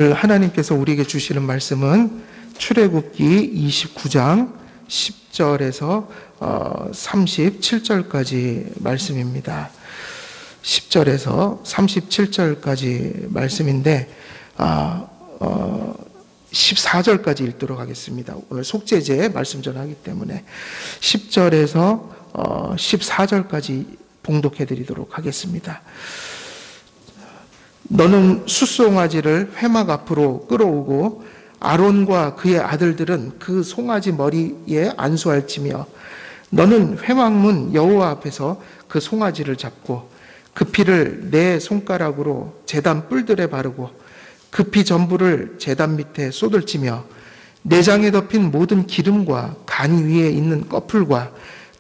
하나님께서 우리에게 주시는 말씀은 출애굽기 29장 10절에서 37절까지 말씀입니다. 10절에서 37절까지 말씀인데 14절까지 읽도록 하겠습니다. 오늘 속죄제 말씀 전하기 때문에 10절에서 14절까지 봉독해 드리도록 하겠습니다. 너는 숫송아지를 회막 앞으로 끌어오고 아론과 그의 아들들은 그 송아지 머리에 안수할지며 너는 회막문 여호와 앞에서 그 송아지를 잡고 그 피를 내 손가락으로 제단 뿔들에 바르고 그 피 전부를 제단 밑에 쏟을지며 내장에 덮인 모든 기름과 간 위에 있는 꺼풀과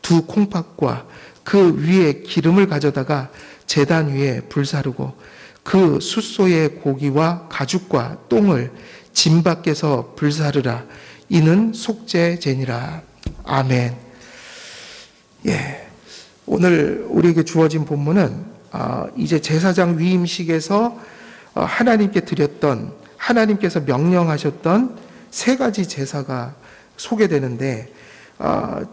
두 콩팥과 그 위에 기름을 가져다가 제단 위에 불사르고 그 숫소의 고기와 가죽과 똥을 진 밖에서 불사르라. 이는 속죄제니라. 아멘. 오늘 우리에게 주어진 본문은 이제 제사장 위임식에서 하나님께 드렸던, 하나님께서 명령하셨던 세 가지 제사가 소개되는데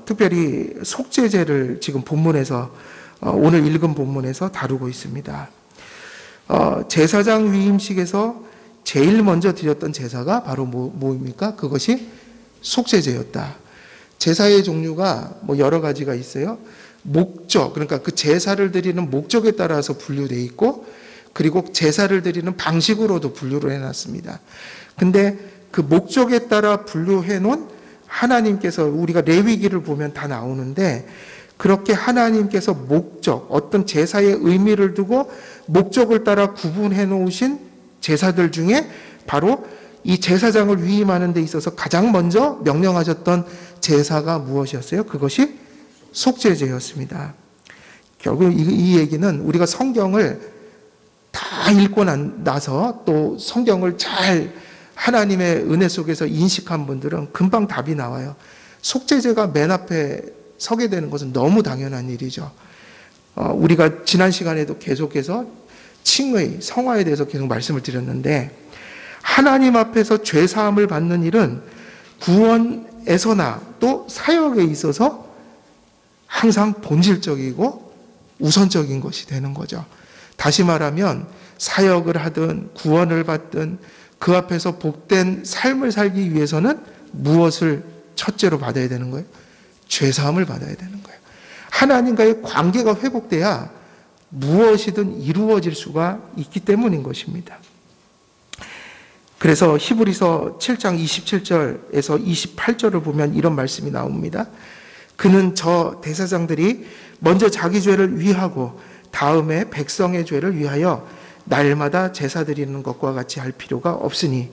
특별히 속죄제를 지금 본문에서 오늘 읽은 본문에서 다루고 있습니다. 제사장 위임식에서 제일 먼저 드렸던 제사가 바로 뭐입니까? 그것이 속죄제였다. 제사의 종류가 여러 가지가 있어요. 목적, 그러니까 그 제사를 드리는 목적에 따라서 분류되어 있고, 그리고 제사를 드리는 방식으로도 분류를 해놨습니다. 근데 그 목적에 따라 분류해 놓은 하나님께서, 우리가 레위기를 보면 다 나오는데, 그렇게 하나님께서 목적, 어떤 제사의 의미를 두고 목적을 따라 구분해 놓으신 제사들 중에 바로 이 제사장을 위임하는 데 있어서 가장 먼저 명령하셨던 제사가 무엇이었어요? 그것이 속죄제였습니다. 결국 이 얘기는 우리가 성경을 다 읽고 나서 또 성경을 잘 하나님의 은혜 속에서 인식한 분들은 금방 답이 나와요. 속죄제가 맨 앞에 서게 되는 것은 너무 당연한 일이죠. 우리가 지난 시간에도 계속해서 칭의, 성화에 대해서 계속 말씀을 드렸는데, 하나님 앞에서 죄사함을 받는 일은 구원에서나 또 사역에 있어서 항상 본질적이고 우선적인 것이 되는 거죠. 다시 말하면 사역을 하든 구원을 받든 그 앞에서 복된 삶을 살기 위해서는 무엇을 첫째로 받아야 되는 거예요? 죄사함을 받아야 되는 거예요. 하나님과의 관계가 회복돼야 무엇이든 이루어질 수가 있기 때문인 것입니다. 그래서 히브리서 7장 27절에서 28절을 보면 이런 말씀이 나옵니다. 그는 저 대사장들이 먼저 자기 죄를 위하고 다음에 백성의 죄를 위하여 날마다 제사 드리는 것과 같이 할 필요가 없으니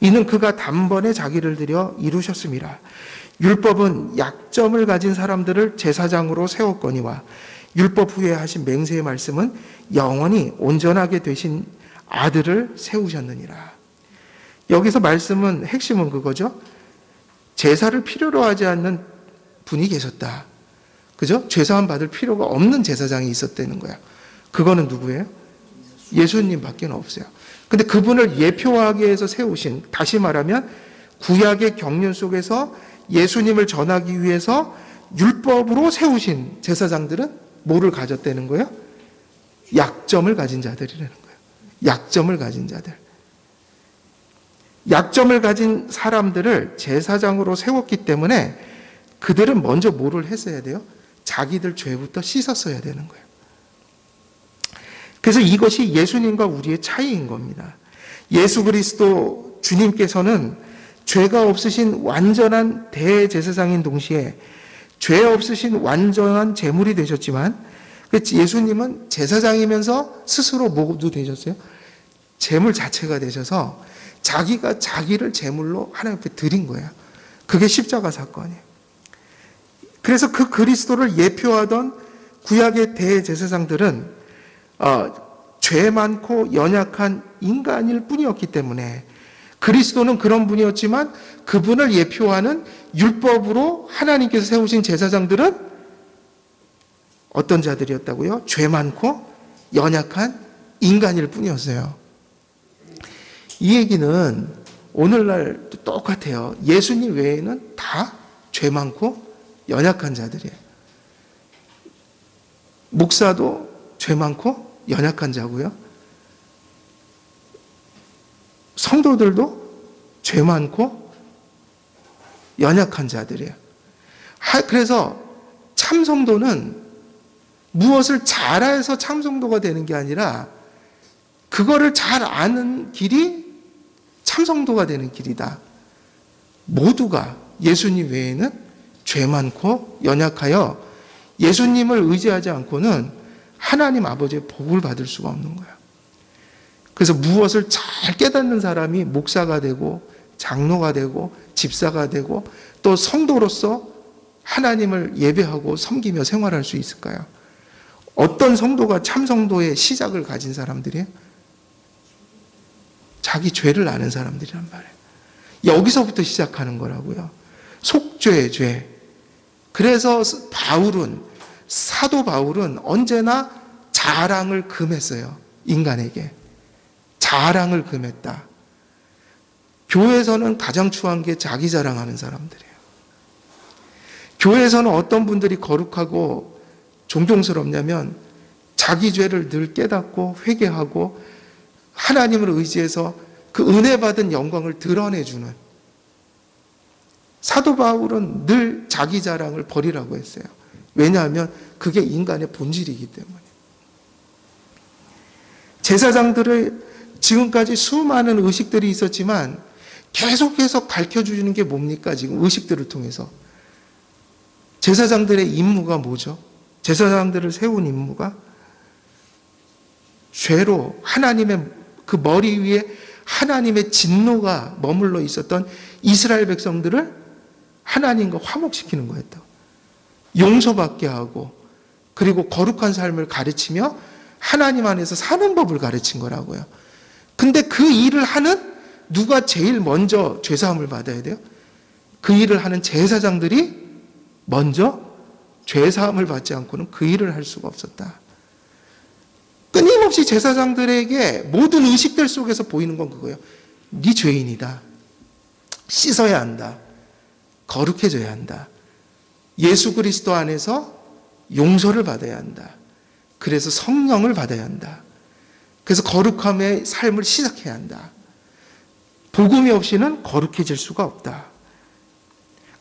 이는 그가 단번에 자기를 들여 이루셨음이라. 율법은 약점을 가진 사람들을 제사장으로 세웠거니와 율법 후에 하신 맹세의 말씀은 영원히 온전하게 되신 아들을 세우셨느니라. 여기서 말씀은 핵심은 그거죠. 제사를 필요로 하지 않는 분이 계셨다. 그죠? 죄사함 받을 필요가 없는 제사장이 있었다는 거야. 그거는 누구예요? 예수님밖에 없어요. 근데 그분을 예표하게 해서 세우신, 다시 말하면 구약의 경륜 속에서 예수님을 전하기 위해서 율법으로 세우신 제사장들은 뭐를 가졌다는 거예요? 약점을 가진 자들이라는 거예요. 약점을 가진 자들. 약점을 가진 사람들을 제사장으로 세웠기 때문에 그들은 먼저 뭐를 했어야 돼요? 자기들 죄부터 씻었어야 되는 거예요. 그래서 이것이 예수님과 우리의 차이인 겁니다. 예수 그리스도 주님께서는 죄가 없으신 완전한 대제사장인 동시에 죄 없으신 완전한 제물이 되셨지만, 예수님은 제사장이면서 스스로 뭐도 되셨어요? 제물 자체가 되셔서 자기가 자기를 제물로 하나님 앞에 드린 거예요. 그게 십자가 사건이에요. 그래서 그 그리스도를 예표하던 구약의 대제사장들은 죄 많고 연약한 인간일 뿐이었기 때문에, 그리스도는 그런 분이었지만 그분을 예표하는 율법으로 하나님께서 세우신 제사장들은 어떤 자들이었다고요? 죄 많고 연약한 인간일 뿐이었어요. 이 얘기는 오늘날 똑같아요. 예수님 외에는 다 죄 많고 연약한 자들이에요. 목사도 죄 많고 연약한 자고요. 성도들도 죄 많고 연약한 자들이에요. 그래서 참성도는 무엇을 잘해서 참성도가 되는 게 아니라 그거를 잘 아는 길이 참성도가 되는 길이다. 모두가 예수님 외에는 죄 많고 연약하여 예수님을 의지하지 않고는 하나님 아버지의 복을 받을 수가 없는 거예요. 그래서 무엇을 잘 깨닫는 사람이 목사가 되고 장로가 되고 집사가 되고 또 성도로서 하나님을 예배하고 섬기며 생활할 수 있을까요? 어떤 성도가 참성도의 시작을 가진 사람들이에요? 자기 죄를 아는 사람들이란 말이에요. 여기서부터 시작하는 거라고요. 속죄의 죄. 그래서 사도 바울은 언제나 자랑을 금했어요. 인간에게. 자랑을 금했다. 교회에서는 가장 추한 게 자기 자랑하는 사람들이에요. 교회에서는 어떤 분들이 거룩하고 존경스럽냐면 자기 죄를 늘 깨닫고 회개하고 하나님을 의지해서 그 은혜 받은 영광을 드러내주는, 사도 바울은 늘 자기 자랑을 버리라고 했어요. 왜냐하면 그게 인간의 본질이기 때문에. 제사장들의 지금까지 수많은 의식들이 있었지만 계속해서 가르쳐주는 게 뭡니까? 지금 의식들을 통해서. 제사장들의 임무가 뭐죠? 제사장들을 세운 임무가 죄로 하나님의 그 머리 위에 하나님의 진노가 머물러 있었던 이스라엘 백성들을 하나님과 화목시키는 거였다고. 용서받게 하고 그리고 거룩한 삶을 가르치며 하나님 안에서 사는 법을 가르친 거라고요. 근데 그 일을 하는 누가 제일 먼저 죄사함을 받아야 돼요? 그 일을 하는 제사장들이 먼저 죄사함을 받지 않고는 그 일을 할 수가 없었다. 끊임없이 제사장들에게 모든 의식들 속에서 보이는 건 그거예요. 네 죄인이다. 씻어야 한다. 거룩해져야 한다. 예수 그리스도 안에서 용서를 받아야 한다. 그래서 성령을 받아야 한다. 그래서 거룩함의 삶을 시작해야 한다. 복음이 없이는 거룩해질 수가 없다.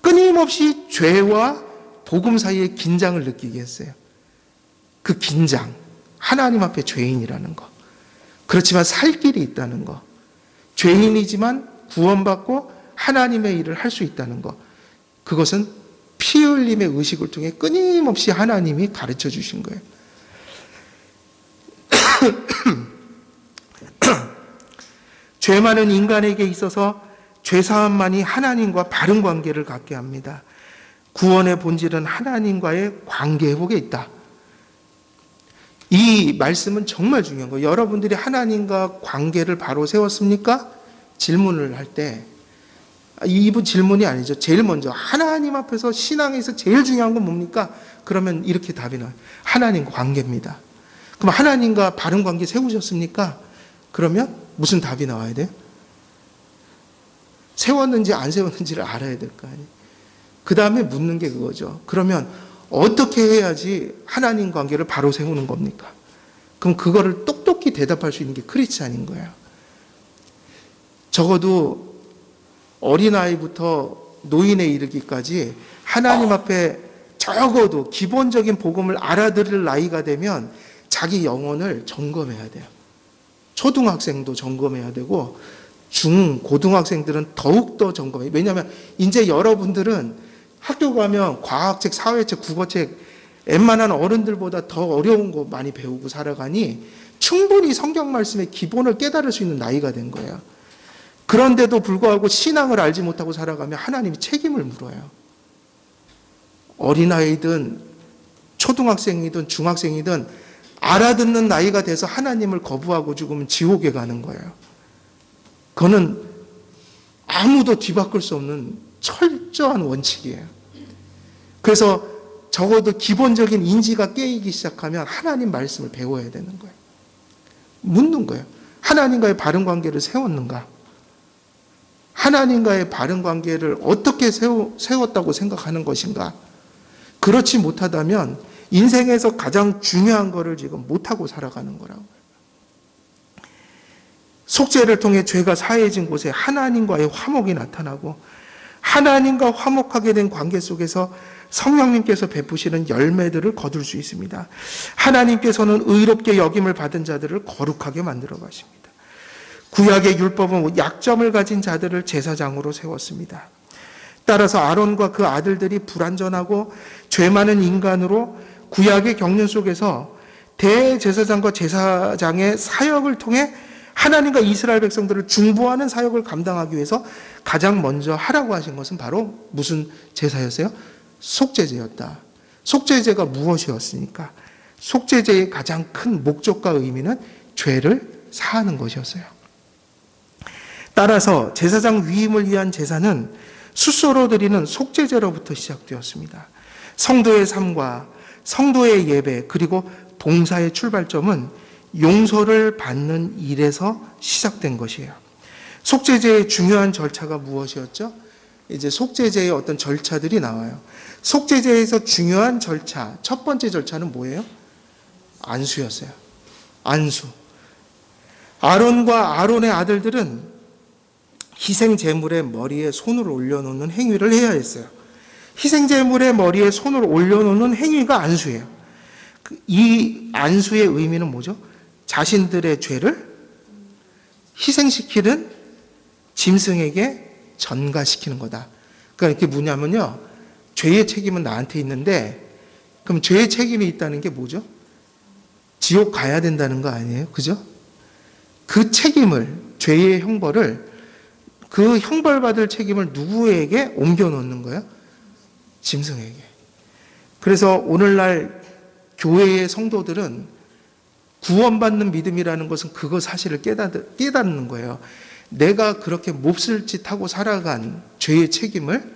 끊임없이 죄와 복음 사이의 긴장을 느끼게 했어요. 그 긴장, 하나님 앞에 죄인이라는 거. 그렇지만 살 길이 있다는 거. 죄인이지만 구원받고 하나님의 일을 할 수 있다는 거. 그것은 피 흘림의 의식을 통해 끊임없이 하나님이 가르쳐 주신 거예요. 죄 많은 인간에게 있어서 죄사함만이 하나님과 바른 관계를 갖게 합니다. 구원의 본질은 하나님과의 관계 회복에 있다. 이 말씀은 정말 중요한 거예요. 여러분들이 하나님과 관계를 바로 세웠습니까? 질문을 할 때, 이분 질문이 아니죠. 제일 먼저 하나님 앞에서 신앙에서 제일 중요한 건 뭡니까? 그러면 이렇게 답이 나와요. 하나님과 관계입니다. 그럼 하나님과 바른 관계 세우셨습니까? 그러면 무슨 답이 나와야 돼요? 세웠는지 안 세웠는지를 알아야 될 거 아니에요. 그 다음에 묻는 게 그거죠. 그러면 어떻게 해야지 하나님 관계를 바로 세우는 겁니까? 그럼 그거를 똑똑히 대답할 수 있는 게 크리스찬인 거예요. 적어도 어린아이부터 노인에 이르기까지 하나님 앞에 적어도 기본적인 복음을 알아들을 나이가 되면 자기 영혼을 점검해야 돼요. 초등학생도 점검해야 되고 고등학생들은 더욱더 점검해요. 왜냐하면 이제 여러분들은 학교 가면 과학책, 사회책, 국어책 웬만한 어른들보다 더 어려운 거 많이 배우고 살아가니 충분히 성경 말씀의 기본을 깨달을 수 있는 나이가 된 거예요. 그런데도 불구하고 신앙을 알지 못하고 살아가면 하나님이 책임을 물어요. 어린아이든 초등학생이든 중학생이든 알아듣는 나이가 돼서 하나님을 거부하고 죽으면 지옥에 가는 거예요. 그거는 아무도 뒤바꿀 수 없는 철저한 원칙이에요. 그래서 적어도 기본적인 인지가 깨이기 시작하면 하나님 말씀을 배워야 되는 거예요. 묻는 거예요. 하나님과의 바른 관계를 세웠는가? 하나님과의 바른 관계를 어떻게 세웠다고 생각하는 것인가? 그렇지 못하다면 인생에서 가장 중요한 것을 지금 못하고 살아가는 거라고. 속죄를 통해 죄가 사해진 곳에 하나님과의 화목이 나타나고 하나님과 화목하게 된 관계 속에서 성령님께서 베푸시는 열매들을 거둘 수 있습니다. 하나님께서는 의롭게 여김을 받은 자들을 거룩하게 만들어 가십니다. 구약의 율법은 약점을 가진 자들을 제사장으로 세웠습니다. 따라서 아론과 그 아들들이 불완전하고 죄 많은 인간으로 구약의 경륜 속에서 대제사장과 제사장의 사역을 통해 하나님과 이스라엘 백성들을 중보하는 사역을 감당하기 위해서 가장 먼저 하라고 하신 것은 바로 무슨 제사였어요? 속죄제였다. 속죄제가 무엇이었습니까? 속죄제의 가장 큰 목적과 의미는 죄를 사하는 것이었어요. 따라서 제사장 위임을 위한 제사는 스스로 드리는 속죄제로부터 시작되었습니다. 성도의 삶과 성도의 예배 그리고 봉사의 출발점은 용서를 받는 일에서 시작된 것이에요. 속죄제의 중요한 절차가 무엇이었죠? 이제 속죄제의 어떤 절차들이 나와요. 속죄제에서 중요한 절차, 첫 번째 절차는 뭐예요? 안수였어요. 안수. 아론과 아론의 아들들은 희생 제물의 머리에 손을 올려놓는 행위를 해야 했어요. 희생 제물의 머리에 손을 올려놓는 행위가 안수예요. 이 안수의 의미는 뭐죠? 자신들의 죄를 희생시키는 짐승에게 전가시키는 거다. 그러니까 이게 뭐냐면요. 죄의 책임은 나한테 있는데 그럼 죄의 책임이 있다는 게 뭐죠? 지옥 가야 된다는 거 아니에요? 그죠? 그 책임을, 죄의 형벌을, 그 형벌받을 책임을 누구에게 옮겨놓는 거예요? 짐승에게. 그래서 오늘날 교회의 성도들은 구원받는 믿음이라는 것은 그거 사실을 깨닫는 거예요. 내가 그렇게 몹쓸 짓 하고 살아간 죄의 책임을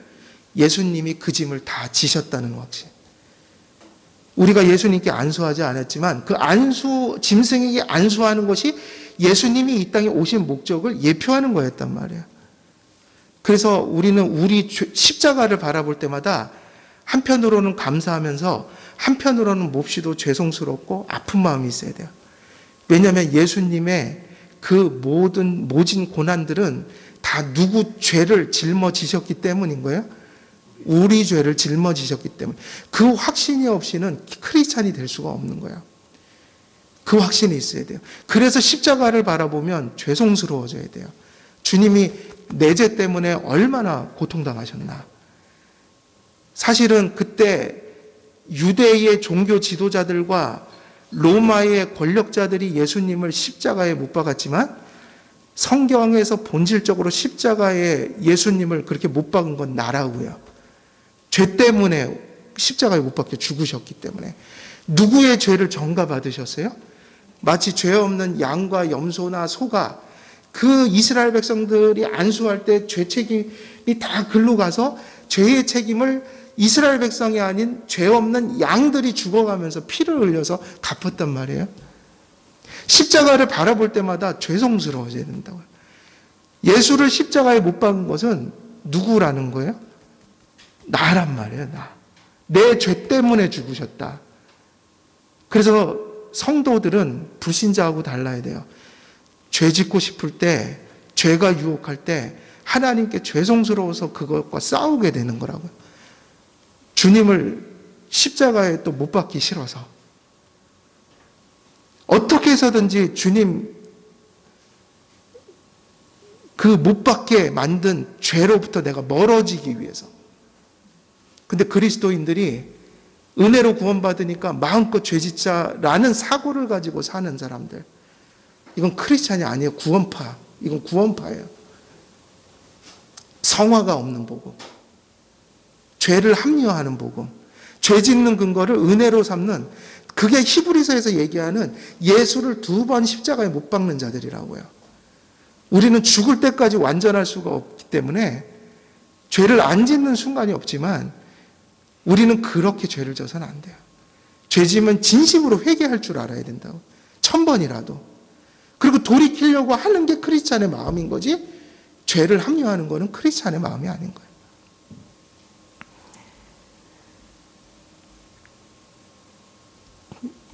예수님이 그 짐을 다 지셨다는 확신. 우리가 예수님께 안수하지 않았지만 그 안수, 짐승에게 안수하는 것이 예수님이 이 땅에 오신 목적을 예표하는 거였단 말이에요. 그래서 우리는 우리 십자가를 바라볼 때마다 한편으로는 감사하면서 한편으로는 몹시도 죄송스럽고 아픈 마음이 있어야 돼요. 왜냐하면 예수님의 그 모진 고난들은 다 누구 죄를 짊어지셨기 때문인 거예요. 우리 죄를 짊어지셨기 때문에. 그 확신이 없이는 크리스찬이 될 수가 없는 거예요. 그 확신이 있어야 돼요. 그래서 십자가를 바라보면 죄송스러워져야 돼요. 주님이 내 죄 때문에 얼마나 고통당하셨나. 사실은 그때 유대의 종교 지도자들과 로마의 권력자들이 예수님을 십자가에 못 박았지만 성경에서 본질적으로 십자가에 예수님을 그렇게 못 박은 건 나라고요. 죄 때문에 십자가에 못 박혀 죽으셨기 때문에. 누구의 죄를 전가받으셨어요? 마치 죄 없는 양과 염소나 소가 그 이스라엘 백성들이 안수할 때 죄 책임이 다 글로 가서 죄의 책임을 이스라엘 백성이 아닌 죄 없는 양들이 죽어가면서 피를 흘려서 갚았단 말이에요. 십자가를 바라볼 때마다 죄송스러워져야 된다고요. 예수를 십자가에 못 박은 것은 누구라는 거예요? 나란 말이에요. 나. 내 죄 때문에 죽으셨다. 그래서 성도들은 불신자하고 달라야 돼요. 죄 짓고 싶을 때, 죄가 유혹할 때 하나님께 죄송스러워서 그것과 싸우게 되는 거라고요. 주님을 십자가에 또 못 박기 싫어서. 어떻게 해서든지 주님 그 못 박게 만든 죄로부터 내가 멀어지기 위해서. 근데 그리스도인들이 은혜로 구원받으니까 마음껏 죄짓자라는 사고를 가지고 사는 사람들. 이건 크리스찬이 아니에요. 구원파. 이건 구원파예요. 성화가 없는 복음. 죄를 합리화하는 복음. 죄 짓는 근거를 은혜로 삼는, 그게 히브리서에서 얘기하는 예수를 2번 십자가에 못 박는 자들이라고요. 우리는 죽을 때까지 완전할 수가 없기 때문에 죄를 안 짓는 순간이 없지만 우리는 그렇게 죄를 져서는 안 돼요. 죄 지면 진심으로 회개할 줄 알아야 된다고. 1000번이라도. 그리고 돌이키려고 하는 게 크리스찬의 마음인 거지, 죄를 합리화하는 거는 크리스찬의 마음이 아닌 거예요.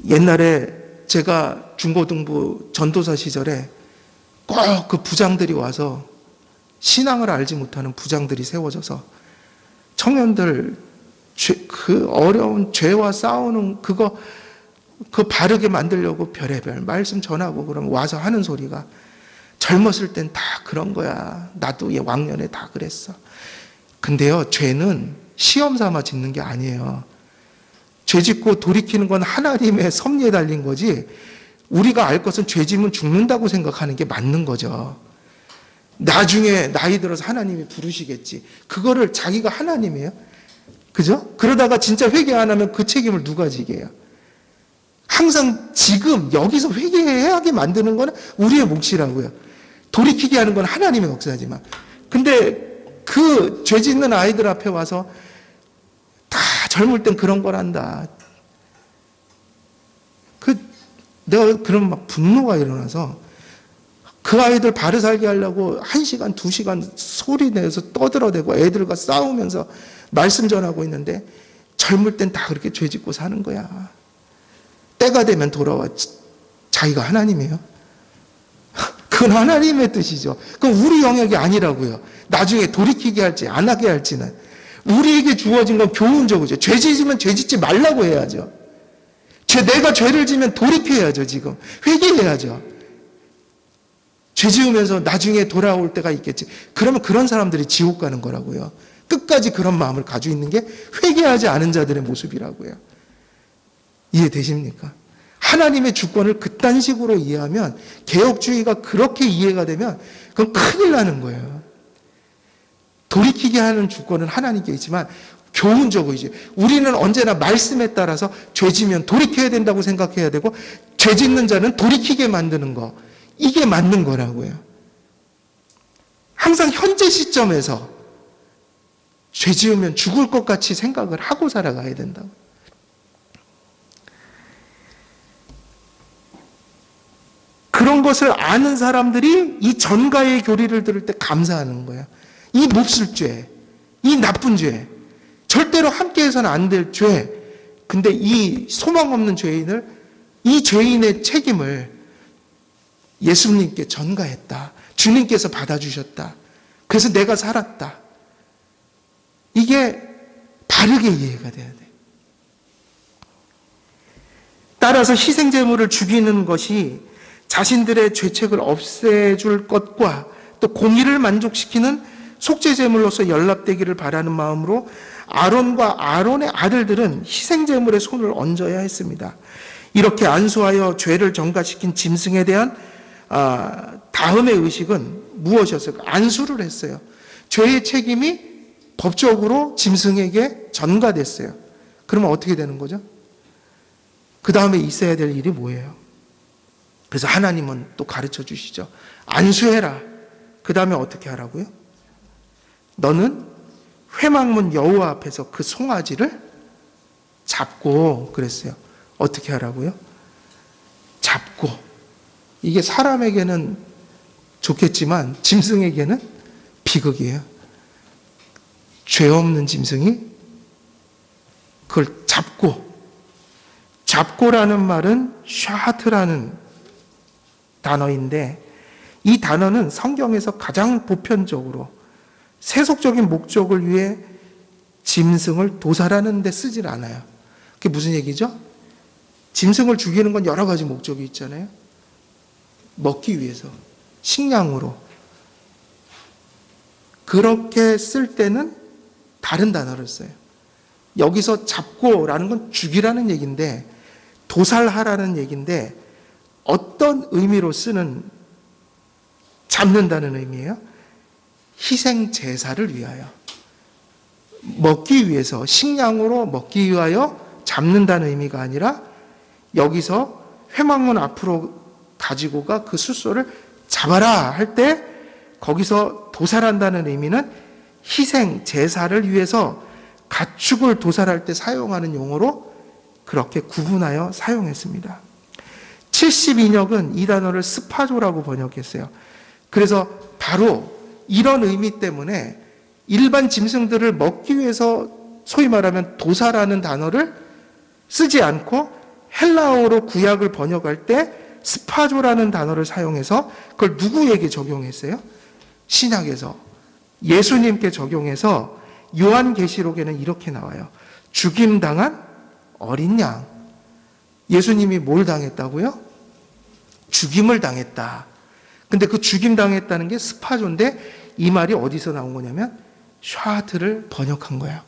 옛날에 제가 중고등부 전도사 시절에 꼭 그 부장들이 와서, 신앙을 알지 못하는 부장들이 세워져서 청년들 그 어려운 죄와 싸우는 그거 바르게 만들려고 별의별 말씀 전하고 그러면 와서 하는 소리가, 젊었을 땐 다 그런 거야. 나도 왕년에 다 그랬어. 근데요, 죄는 시험 삼아 짓는 게 아니에요. 죄 짓고 돌이키는 건 하나님의 섭리에 달린 거지, 우리가 알 것은 죄 지면 죽는다고 생각하는 게 맞는 거죠. 나중에 나이 들어서 하나님이 부르시겠지. 그거를 자기가 하나님이에요? 그죠? 그러다가 진짜 회개 안 하면 그 책임을 누가 지게 해요? 항상 지금 여기서 회개하게 만드는 거는 우리의 몫이라고요. 돌이키게 하는 건 하나님의 역사지만. 근데 그 죄 짓는 아이들 앞에 와서 다 젊을 땐 그런 걸 한다. 내가 그런 막 분노가 일어나서 그 아이들 바로 살게 하려고 1시간, 2시간 소리 내서 떠들어대고 애들과 싸우면서 말씀 전하고 있는데, 젊을 땐 다 그렇게 죄 짓고 사는 거야. 때가 되면 돌아와. 자기가 하나님이에요? 그건 하나님의 뜻이죠. 그건 우리 영역이 아니라고요. 나중에 돌이키게 할지 안 하게 할지는 우리에게 주어진 건 교훈적이죠. 죄 짓으면 죄 짓지 말라고 해야죠. 내가 죄를 지면 돌이켜야죠. 지금 회개해야죠. 죄 지으면서 나중에 돌아올 때가 있겠지. 그러면 그런 사람들이 지옥 가는 거라고요. 끝까지 그런 마음을 가지고 있는 게 회개하지 않은 자들의 모습이라고요. 이해되십니까? 하나님의 주권을 그딴 식으로 이해하면, 개혁주의가 그렇게 이해가 되면 그건 큰일 나는 거예요. 돌이키게 하는 주권은 하나님께 있지만, 교훈적이지. 우리는 언제나 말씀에 따라서 죄 지면 돌이켜야 된다고 생각해야 되고, 죄 짓는 자는 돌이키게 만드는 거, 이게 맞는 거라고요. 항상 현재 시점에서 죄 지으면 죽을 것 같이 생각을 하고 살아가야 된다고. 그런 것을 아는 사람들이 이 전가의 교리를 들을 때 감사하는 거예요. 이 몹쓸 죄, 이 나쁜 죄, 절대로 함께해서는 안 될 죄. 근데 이 소망 없는 죄인을, 이 죄인의 책임을 예수님께 전가했다. 주님께서 받아주셨다. 그래서 내가 살았다. 이게 바르게 이해가 돼야 돼. 따라서 희생제물을 죽이는 것이 자신들의 죄책을 없애줄 것과 또 공의를 만족시키는 속죄제물로서 연락되기를 바라는 마음으로 아론과 아론의 아들들은 희생제물에 손을 얹어야 했습니다. 이렇게 안수하여 죄를 전가시킨 짐승에 대한 다음의 의식은 무엇이었을까? 안수를 했어요. 죄의 책임이 법적으로 짐승에게 전가됐어요. 그러면 어떻게 되는 거죠? 그 다음에 있어야 될 일이 뭐예요? 그래서 하나님은 또 가르쳐 주시죠. 안수해라. 그 다음에 어떻게 하라고요? 너는 회막문 여호와 앞에서 그 송아지를 잡고, 그랬어요. 어떻게 하라고요? 잡고. 이게 사람에게는 좋겠지만 짐승에게는 비극이에요. 죄 없는 짐승이 그걸 잡고라는 말은 샤트라는 단어인데, 이 단어는 성경에서 가장 보편적으로 세속적인 목적을 위해 짐승을 도살하는 데 쓰질 않아요. 그게 무슨 얘기죠? 짐승을 죽이는 건 여러 가지 목적이 있잖아요. 먹기 위해서, 식량으로. 그렇게 쓸 때는 다른 단어를 써요. 여기서 잡고라는 건 죽이라는 얘기인데, 도살하라는 얘기인데, 어떤 의미로 쓰는, 잡는다는 의미예요? 희생 제사를 위하여, 먹기 위해서, 식량으로 먹기 위하여 잡는다는 의미가 아니라, 여기서 회막문 앞으로 가지고 가 그 숫소를 잡아라 할 때 거기서 도살한다는 의미는 희생 제사를 위해서 가축을 도살할 때 사용하는 용어로 그렇게 구분하여 사용했습니다. 70인역은 이 단어를 스파조라고 번역했어요. 그래서 바로 이런 의미 때문에 일반 짐승들을 먹기 위해서 소위 말하면 도사라는 단어를 쓰지 않고 헬라어로 구약을 번역할 때 스파조라는 단어를 사용해서 그걸 누구에게 적용했어요? 신약에서 예수님께 적용해서 요한계시록에는 이렇게 나와요. 죽임당한 어린 양. 예수님이 뭘 당했다고요? 죽임을 당했다. 근데 그 죽임 당했다는 게 스파조인데 이 말이 어디서 나온 거냐면 샤트를 번역한 거예요.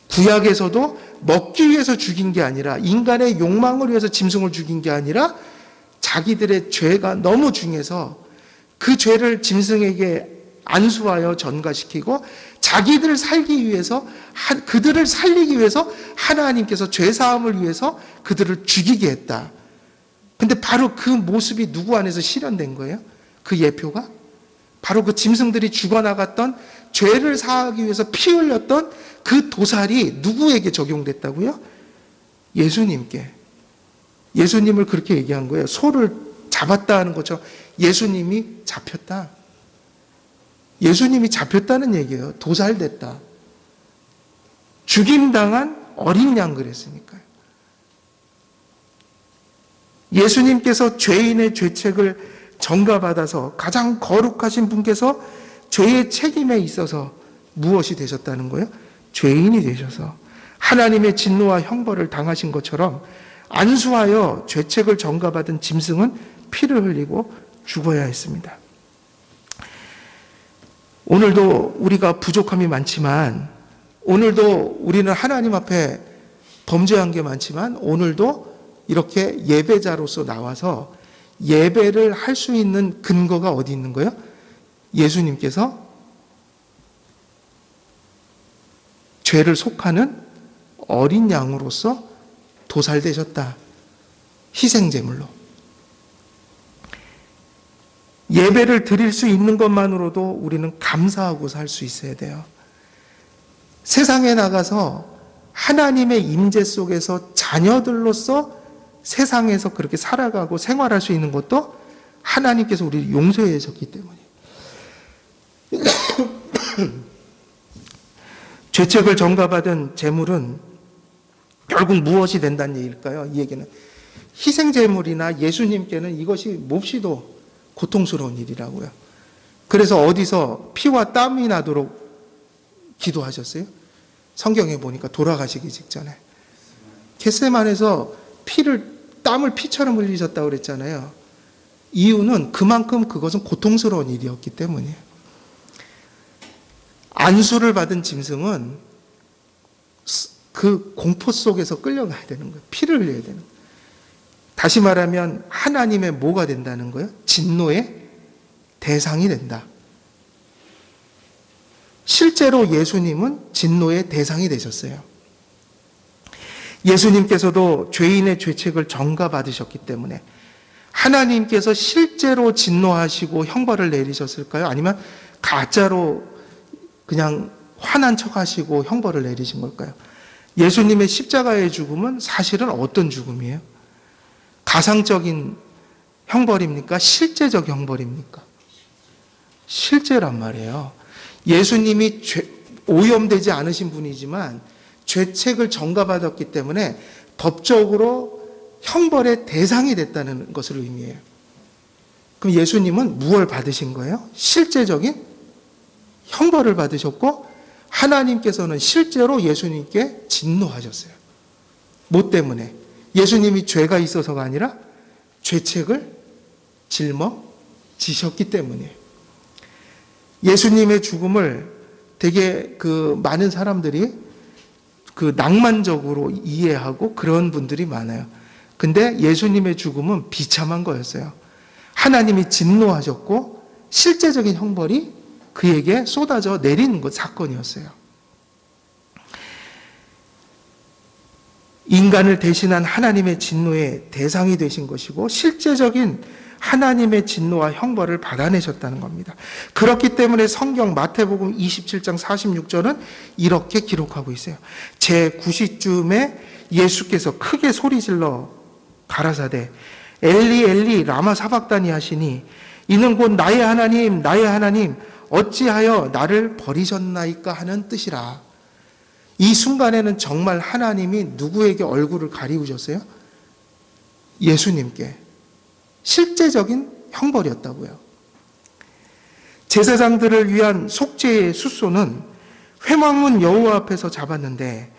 구약에서도 먹기 위해서 죽인 게 아니라 인간의 욕망을 위해서 짐승을 죽인 게 아니라 자기들의 죄가 너무 중해서 그 죄를 짐승에게 안수하여 전가시키고 자기들을 살기 위해서 그들을 살리기 위해서 하나님께서 죄사함을 위해서 그들을 죽이게 했다. 근데 바로 그 모습이 누구 안에서 실현된 거예요? 그 예표가? 바로 그 짐승들이 죽어나갔던 죄를 사하기 위해서 피 흘렸던 그 도살이 누구에게 적용됐다고요? 예수님께. 예수님을 그렇게 얘기한 거예요. 소를 잡았다 하는 것처럼 예수님이 잡혔다. 예수님이 잡혔다는 얘기예요. 도살됐다. 죽임당한 어린 양 그랬으니까요. 예수님께서 죄인의 죄책을 전가받아서 가장 거룩하신 분께서 죄의 책임에 있어서 무엇이 되셨다는 거예요? 죄인이 되셔서 하나님의 진노와 형벌을 당하신 것처럼 안수하여 죄책을 전가받은 짐승은 피를 흘리고 죽어야 했습니다. 오늘도 우리가 부족함이 많지만, 오늘도 우리는 하나님 앞에 범죄한 게 많지만, 오늘도 이렇게 예배자로서 나와서 예배를 할 수 있는 근거가 어디 있는 거예요? 예수님께서 죄를 속하는 어린 양으로서 도살되셨다. 희생제물로. 예배를 드릴 수 있는 것만으로도 우리는 감사하고 살 수 있어야 돼요. 세상에 나가서 하나님의 임재 속에서 자녀들로서 세상에서 그렇게 살아가고 생활할 수 있는 것도 하나님께서 우리를 용서해 주셨기 때문이에요. 죄책을 전가받은 제물은 결국 무엇이 된다는 얘기일까요? 이 얘기는 희생제물이나 예수님께는 이것이 몹시도 고통스러운 일이라고요. 그래서 어디서 피와 땀이 나도록 기도하셨어요? 성경에 보니까 돌아가시기 직전에 겟세마네에서 땀을 피처럼 흘리셨다고 그랬잖아요. 이유는 그만큼 그것은 고통스러운 일이었기 때문이에요. 안수를 받은 짐승은 그 공포 속에서 끌려가야 되는 거예요. 피를 흘려야 되는 거예요. 다시 말하면 하나님의 뭐가 된다는 거예요? 진노의 대상이 된다. 실제로 예수님은 진노의 대상이 되셨어요. 예수님께서도 죄인의 죄책을 전가받으셨기 때문에 하나님께서 실제로 진노하시고 형벌을 내리셨을까요? 아니면 가짜로 그냥 화난 척 하시고 형벌을 내리신 걸까요? 예수님의 십자가의 죽음은 사실은 어떤 죽음이에요? 가상적인 형벌입니까? 실제적 형벌입니까? 실제란 말이에요. 예수님이 오염되지 않으신 분이지만 죄책을 전가받았기 때문에 법적으로 형벌의 대상이 됐다는 것을 의미해요. 그럼 예수님은 무엇을 받으신 거예요? 실제적인 형벌을 받으셨고 하나님께서는 실제로 예수님께 진노하셨어요. 뭐 때문에? 예수님이 죄가 있어서가 아니라 죄책을 짊어지셨기 때문이에요. 예수님의 죽음을 되게 많은 사람들이 낭만적으로 이해하고 그런 분들이 많아요. 근데 예수님의 죽음은 비참한 거였어요. 하나님이 진노하셨고 실제적인 형벌이 그에게 쏟아져 내리는 사건이었어요. 인간을 대신한 하나님의 진노의 대상이 되신 것이고 실제적인 하나님의 진노와 형벌을 받아내셨다는 겁니다. 그렇기 때문에 성경 마태복음 27장 46절은 이렇게 기록하고 있어요. 제9시쯤에 예수께서 크게 소리질러 가라사대 엘리 엘리 라마 사박다니 하시니 이는 곧 나의 하나님 나의 하나님 어찌하여 나를 버리셨나이까 하는 뜻이라. 이 순간에는 정말 하나님이 누구에게 얼굴을 가리우셨어요? 예수님께. 실제적인 형벌이었다고요. 제사장들을 위한 속죄의 숫소는 회막문 여호와 앞에서 잡았는데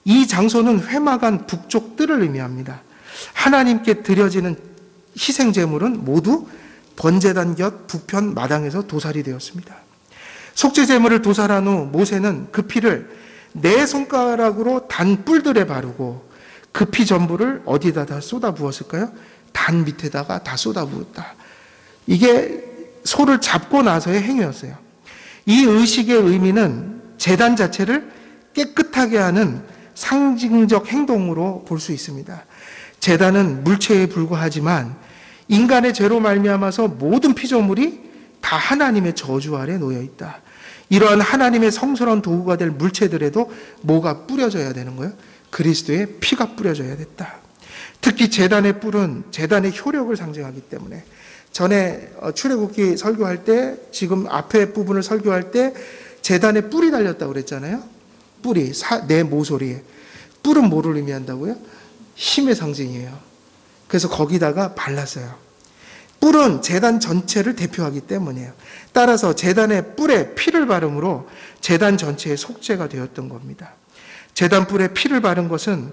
이 장소는 회막안 북쪽 뜰을 의미합니다. 하나님께 드려지는 희생제물은 모두 번제단 곁 북편 마당에서 도살이 되었습니다. 속죄제물을 도살한 후 모세는 그 피를 네 손가락으로 단 뿔들에 바르고 그 피 전부를 어디다 다 쏟아 부었을까요? 단 밑에다가 다 쏟아 부었다. 이게 소를 잡고 나서의 행위였어요. 이 의식의 의미는 제단 자체를 깨끗하게 하는 상징적 행동으로 볼 수 있습니다. 제단은 물체에 불과하지만 인간의 죄로 말미암아서 모든 피조물이 다 하나님의 저주 아래 놓여 있다. 이러한 하나님의 성스러운 도구가 될 물체들에도 뭐가 뿌려져야 되는 거예요? 그리스도의 피가 뿌려져야 됐다. 특히 제단의 뿔은 제단의 효력을 상징하기 때문에 전에 출애굽기 설교할 때 지금 앞에 부분을 설교할 때 제단에 뿔이 달렸다고 그랬잖아요. 뿔이 내 모서리에. 뿔은 뭐를 의미한다고요? 힘의 상징이에요. 그래서 거기다가 발랐어요. 뿔은 제단 전체를 대표하기 때문이에요. 따라서 제단의 뿔에 피를 바름으로 제단 전체의 속죄가 되었던 겁니다. 제단 뿔에 피를 바른 것은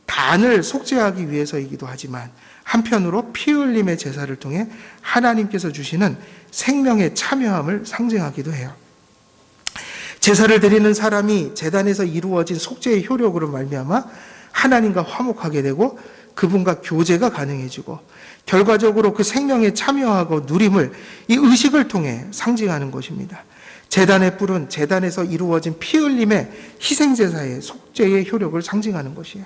단을 속죄하기 위해서이기도 하지만 한편으로 피 흘림의 제사를 통해 하나님께서 주시는 생명의 참여함을 상징하기도 해요. 제사를 드리는 사람이 제단에서 이루어진 속죄의 효력으로 말미암아 하나님과 화목하게 되고 그분과 교제가 가능해지고 결과적으로 그 생명에 참여하고 누림을 이 의식을 통해 상징하는 것입니다. 제단의 뿔은 제단에서 이루어진 피 흘림의 희생제사의 속죄의 효력을 상징하는 것이에요.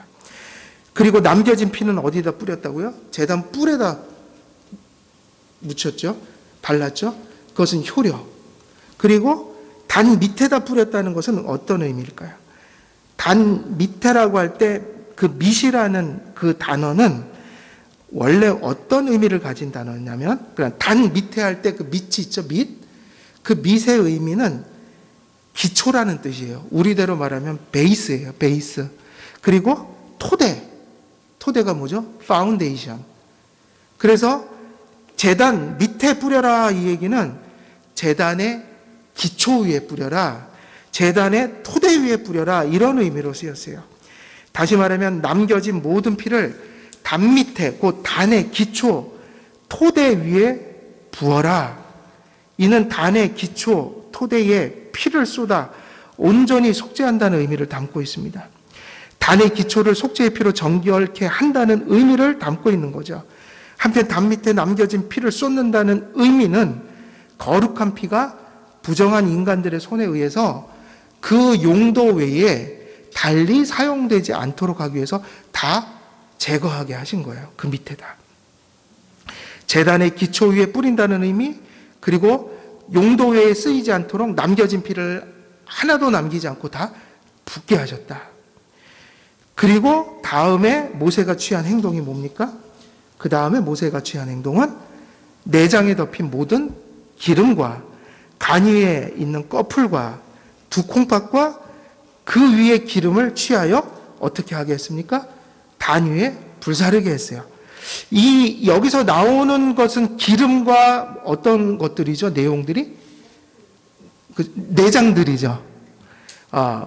그리고 남겨진 피는 어디다 뿌렸다고요? 제단 뿔에다 묻혔죠. 발랐죠. 그것은 효력. 그리고 단 밑에다 뿌렸다는 것은 어떤 의미일까요? 단 밑에라고 할 때 그 밑이라는 그 단어는 원래 어떤 의미를 가진 단어냐면 그냥 단 밑에 할 때 그 밑이 있죠. 밑. 그 밑의 의미는 기초라는 뜻이에요. 우리대로 말하면 베이스예요. 베이스. 그리고 토대. 토대가 뭐죠? 파운데이션. 그래서 제단 밑에 뿌려라 이 얘기는 제단의 기초 위에 뿌려라. 제단의 토대 위에 뿌려라. 이런 의미로 쓰였어요. 다시 말하면 남겨진 모든 피를 단 밑에 곧 단의 기초 토대 위에 부어라. 이는 단의 기초 토대에 피를 쏟아 온전히 속죄한다는 의미를 담고 있습니다. 단의 기초를 속죄의 피로 정결케 한다는 의미를 담고 있는 거죠. 한편 단 밑에 남겨진 피를 쏟는다는 의미는 거룩한 피가 부정한 인간들의 손에 의해서 그 용도 외에 달리 사용되지 않도록 하기 위해서 다 제거하게 하신 거예요. 그 밑에다. 제단의 기초 위에 뿌린다는 의미, 그리고 용도 외에 쓰이지 않도록 남겨진 피를 하나도 남기지 않고 다 붓게 하셨다. 그리고 다음에 모세가 취한 행동이 뭡니까? 그 다음에 모세가 취한 행동은 내장에 덮인 모든 기름과 간 위에 있는 꺼풀과 두 콩팥과 그 위에 기름을 취하여 어떻게 하게 했습니까? 단 위에 불사르게 했어요. 여기서 나오는 것은 기름과 어떤 것들이죠? 내용들이? 내장들이죠.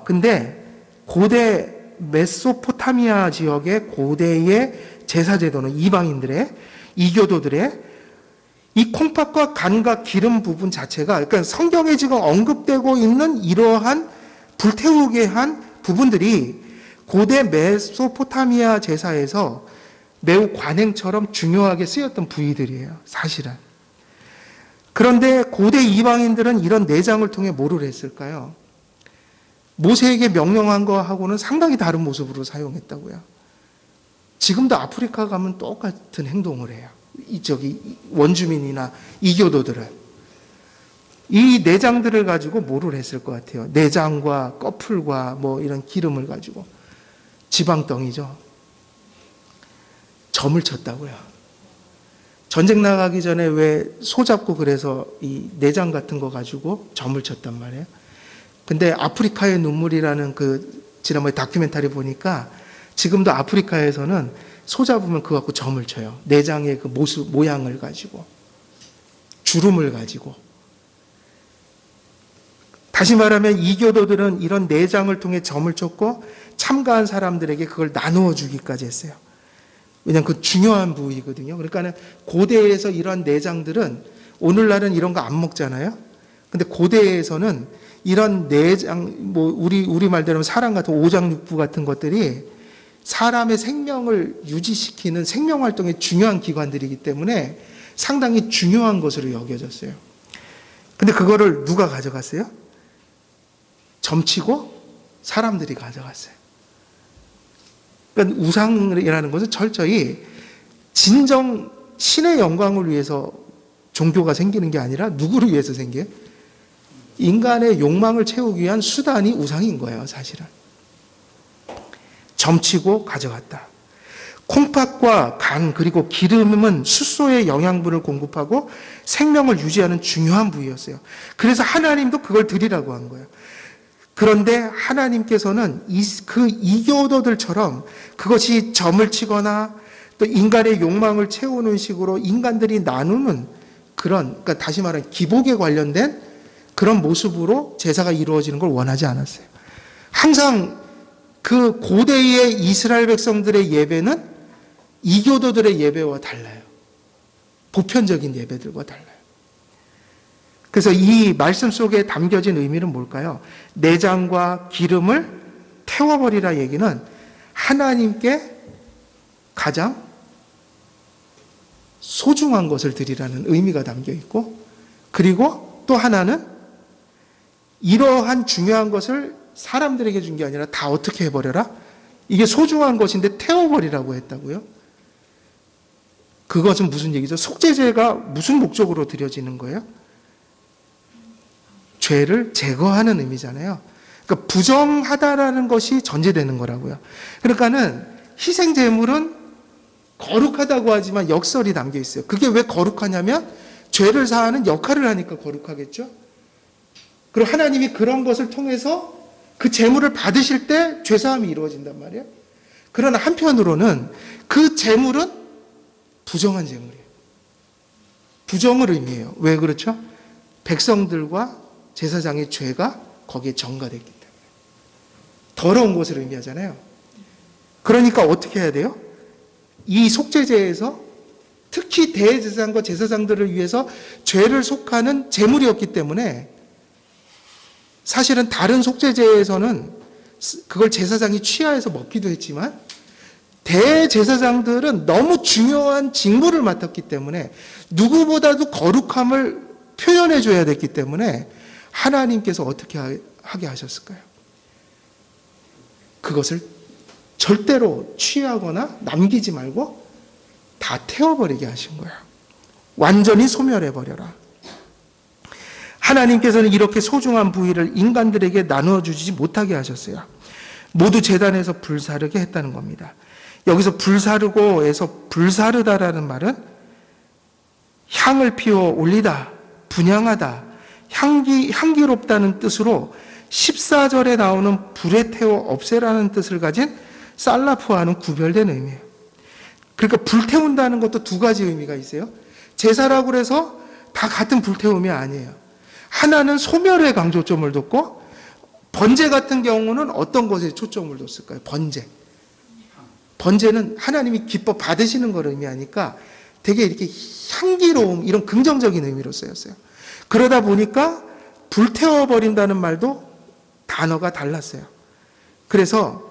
근데 고대 메소포타미아 지역의 고대의 제사제도는 이방인들의, 이교도들의 이 콩팥과 간과 기름 부분 자체가, 그러니까 성경에 지금 언급되고 있는 이러한 불태우게 한 부분들이 고대 메소포타미아 제사에서 매우 관행처럼 중요하게 쓰였던 부위들이에요, 사실은. 그런데 고대 이방인들은 이런 내장을 통해 뭐를 했을까요? 모세에게 명령한 거하고는 상당히 다른 모습으로 사용했다고요. 지금도 아프리카 가면 똑같은 행동을 해요. 원주민이나 이교도들은. 이 내장들을 가지고 뭐를 했을 것 같아요? 내장과 꺼풀과 뭐 이런 기름을 가지고 지방덩이죠. 점을 쳤다고요. 전쟁 나가기 전에 왜 소잡고 그래서 이 내장 같은 거 가지고 점을 쳤단 말이에요. 근데 아프리카의 눈물이라는 그 지난번에 다큐멘터리 보니까 지금도 아프리카에서는 소 잡으면 그거 갖고 점을 쳐요. 내장의 그 모양을 가지고, 주름을 가지고. 다시 말하면 이교도들은 이런 내장을 통해 점을 쳤고 참가한 사람들에게 그걸 나누어 주기까지 했어요. 왜냐하면 그 중요한 부위거든요. 그러니까 고대에서 이런 내장들은, 오늘날은 이런 거 안 먹잖아요. 근데 고대에서는 이런 내장, 뭐 우리 말대로 사람 같은 오장육부 같은 것들이 사람의 생명을 유지시키는 생명활동의 중요한 기관들이기 때문에 상당히 중요한 것으로 여겨졌어요. 근데 그거를 누가 가져갔어요? 점치고 사람들이 가져갔어요. 그러니까 우상이라는 것은 철저히 진정 신의 영광을 위해서 종교가 생기는 게 아니라 누구를 위해서 생겨요? 인간의 욕망을 채우기 위한 수단이 우상인 거예요, 사실은. 점치고 가져갔다. 콩팥과 간 그리고 기름은 숫소의 영양분을 공급하고 생명을 유지하는 중요한 부위였어요. 그래서 하나님도 그걸 드리라고 한 거예요. 그런데 하나님께서는 그 이교도들처럼 그것이 점을 치거나 또 인간의 욕망을 채우는 식으로 인간들이 나누는 그런, 그러니까 다시 말하면 기복에 관련된 그런 모습으로 제사가 이루어지는 걸 원하지 않았어요. 항상 그 고대의 이스라엘 백성들의 예배는 이교도들의 예배와 달라요. 보편적인 예배들과 달라요. 그래서 이 말씀 속에 담겨진 의미는 뭘까요? 내장과 기름을 태워버리라 얘기는 하나님께 가장 소중한 것을 드리라는 의미가 담겨 있고, 그리고 또 하나는 이러한 중요한 것을 사람들에게 준 게 아니라 다 어떻게 해버려라? 이게 소중한 것인데 태워버리라고 했다고요? 그것은 무슨 얘기죠? 속죄제가 무슨 목적으로 드려지는 거예요? 죄를 제거하는 의미잖아요. 그러니까 부정하다라는 것이 전제되는 거라고요. 그러니까는 희생제물은 거룩하다고 하지만 역설이 담겨 있어요. 그게 왜 거룩하냐면 죄를 사하는 역할을 하니까 거룩하겠죠. 그리고 하나님이 그런 것을 통해서 그 제물을 받으실 때 죄사함이 이루어진단 말이에요. 그러나 한편으로는 그 제물은 부정한 제물이에요. 부정을 의미해요. 왜 그렇죠? 백성들과 제사장의 죄가 거기에 전가됐기 때문에. 더러운 것을 의미하잖아요. 그러니까 어떻게 해야 돼요? 이 속죄제에서 특히 대제사장과 제사장들을 위해서 죄를 속하는 제물이었기 때문에 사실은 다른 속죄제에서는 그걸 제사장이 취하해서 먹기도 했지만 대제사장들은 너무 중요한 직무를 맡았기 때문에 누구보다도 거룩함을 표현해 줘야 됐기 때문에 하나님께서 어떻게 하게 하셨을까요? 그것을 절대로 취하거나 남기지 말고 다 태워버리게 하신 거예요. 완전히 소멸해버려라. 하나님께서는 이렇게 소중한 부위를 인간들에게 나누어 주지 못하게 하셨어요. 모두 제단에서 불사르게 했다는 겁니다. 여기서 불사르고에서 불사르다라는 말은 향을 피워 올리다, 분향하다, 향기롭다는 뜻으로 14절에 나오는 불에 태워 없애라는 뜻을 가진 살라프와는 구별된 의미예요. 그러니까 불태운다는 것도 두 가지 의미가 있어요. 제사라고 해서 다 같은 불태움이 아니에요. 하나는 소멸에 강조점을 뒀고 번제 같은 경우는 어떤 것에 초점을 뒀을까요? 번제는 하나님이 기뻐 받으시는 걸 의미하니까 되게 이렇게 향기로움, 이런 긍정적인 의미로 쓰였어요. 그러다 보니까 불태워버린다는 말도 단어가 달랐어요. 그래서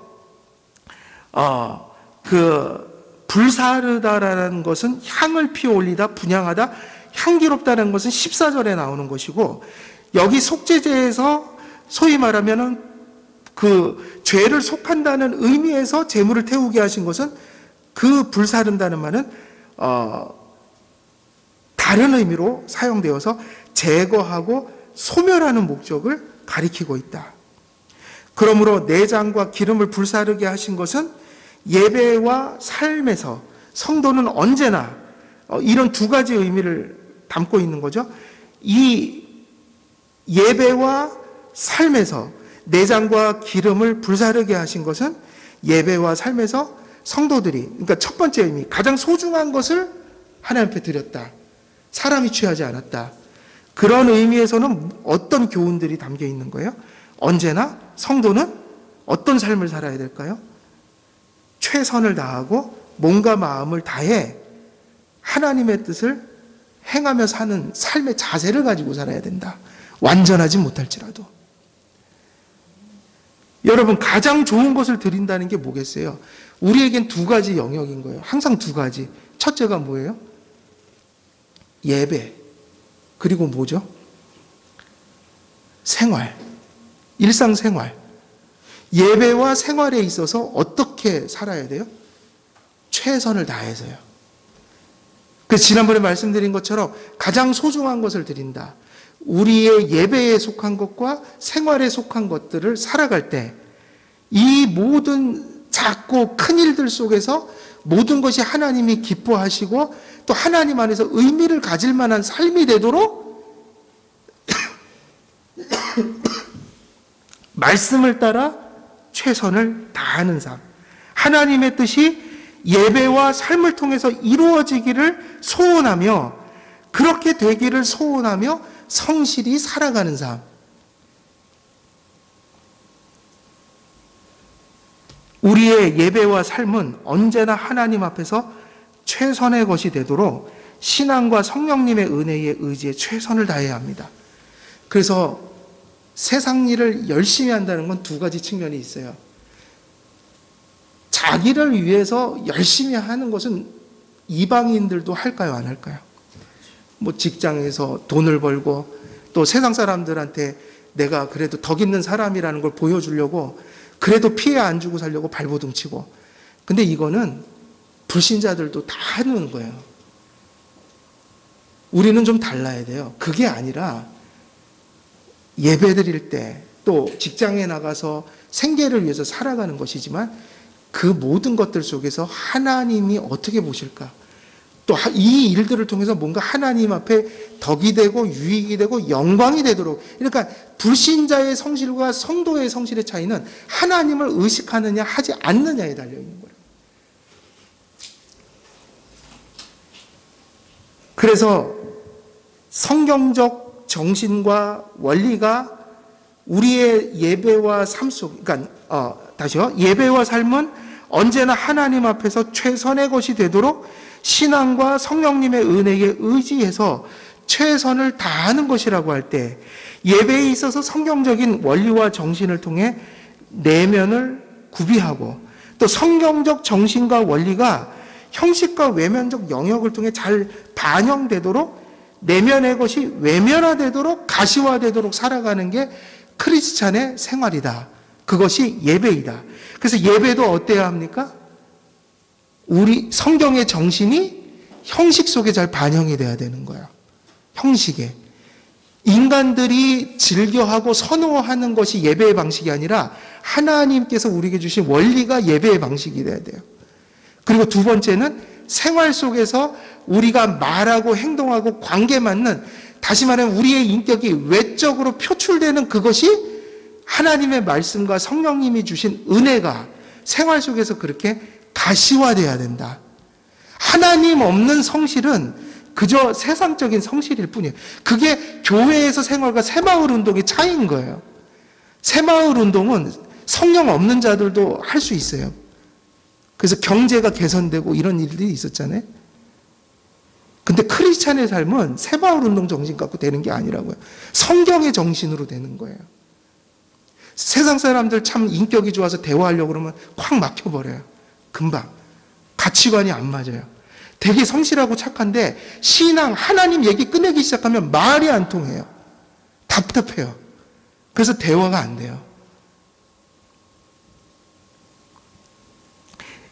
불사르다라는 것은 향을 피워 올리다, 분향하다, 향기롭다는 것은 14절에 나오는 것이고, 여기 속죄제에서 소위 말하면은 그 죄를 속한다는 의미에서 제물을 태우게 하신 것은 그 불사른다는 말은 다른 의미로 사용되어서 제거하고 소멸하는 목적을 가리키고 있다. 그러므로 내장과 기름을 불사르게 하신 것은 예배와 삶에서 성도는 언제나 이런 두 가지 의미를 담고 있는 거죠. 이 예배와 삶에서 내장과 기름을 불사르게 하신 것은 예배와 삶에서 성도들이, 그러니까 첫 번째 의미, 가장 소중한 것을 하나님 앞에 드렸다. 사람이 취하지 않았다. 그런 의미에서는 어떤 교훈들이 담겨 있는 거예요? 언제나 성도는 어떤 삶을 살아야 될까요? 최선을 다하고 몸과 마음을 다해 하나님의 뜻을 행하며 사는 삶의 자세를 가지고 살아야 된다. 완전하지 못할지라도. 여러분, 가장 좋은 것을 드린다는 게 뭐겠어요? 우리에겐 두 가지 영역인 거예요. 항상 두 가지. 첫째가 뭐예요? 예배. 그리고 뭐죠? 생활. 일상생활. 예배와 생활에 있어서 어떻게 살아야 돼요? 최선을 다해서요. 그래서 지난번에 말씀드린 것처럼 가장 소중한 것을 드린다. 우리의 예배에 속한 것과 생활에 속한 것들을 살아갈 때 이 모든 작고 큰 일들 속에서 모든 것이 하나님이 기뻐하시고 또 하나님 안에서 의미를 가질 만한 삶이 되도록 말씀을 따라 최선을 다하는 삶. 하나님의 뜻이 예배와 삶을 통해서 이루어지기를 소원하며 그렇게 되기를 소원하며 성실히 살아가는 삶. 우리의 예배와 삶은 언제나 하나님 앞에서 최선의 것이 되도록 신앙과 성령님의 은혜에 의지해 최선을 다해야 합니다. 그래서 세상 일을 열심히 한다는 건 두 가지 측면이 있어요. 자기를 위해서 열심히 하는 것은 이방인들도 할까요, 안 할까요? 뭐 직장에서 돈을 벌고 또 세상 사람들한테 내가 그래도 덕 있는 사람이라는 걸 보여주려고 그래도 피해 안 주고 살려고 발버둥 치고. 근데 이거는 불신자들도 다 하는 거예요. 우리는 좀 달라야 돼요. 그게 아니라 예배 드릴 때 또 직장에 나가서 생계를 위해서 살아가는 것이지만 그 모든 것들 속에서 하나님이 어떻게 보실까? 또 이 일들을 통해서 뭔가 하나님 앞에 덕이 되고 유익이 되고 영광이 되도록. 그러니까 불신자의 성실과 성도의 성실의 차이는 하나님을 의식하느냐 하지 않느냐에 달려있는 거예요. 그래서 성경적 정신과 원리가 우리의 예배와 삶 속, 그러니까 다시요. 예배와 삶은 언제나 하나님 앞에서 최선의 것이 되도록 신앙과 성령님의 은혜에 의지해서 최선을 다하는 것이라고 할 때 예배에 있어서 성경적인 원리와 정신을 통해 내면을 구비하고 또 성경적 정신과 원리가 형식과 외면적 영역을 통해 잘 반영되도록 내면의 것이 외면화되도록 가시화되도록 살아가는 게 크리스찬의 생활이다. 그것이 예배이다. 그래서 예배도 어때야 합니까? 우리 성경의 정신이 형식 속에 잘 반영이 돼야 되는 거예요. 형식에. 인간들이 즐겨하고 선호하는 것이 예배의 방식이 아니라 하나님께서 우리에게 주신 원리가 예배의 방식이 돼야 돼요. 그리고 두 번째는 생활 속에서 우리가 말하고 행동하고 관계 맞는, 다시 말하면 우리의 인격이 외적으로 표출되는 그것이 하나님의 말씀과 성령님이 주신 은혜가 생활 속에서 그렇게 가시화돼야 된다. 하나님 없는 성실은 그저 세상적인 성실일 뿐이에요. 그게 교회에서 생활과 새마을 운동의 차이인 거예요. 새마을 운동은 성령 없는 자들도 할 수 있어요. 그래서 경제가 개선되고 이런 일들이 있었잖아요. 근데 크리스찬의 삶은 새마을 운동 정신 갖고 되는 게 아니라고요. 성경의 정신으로 되는 거예요. 세상 사람들 참 인격이 좋아서 대화하려고 그러면 콱 막혀버려요. 금방. 가치관이 안 맞아요. 되게 성실하고 착한데 신앙, 하나님 얘기 꺼내기 시작하면 말이 안 통해요. 답답해요. 그래서 대화가 안 돼요.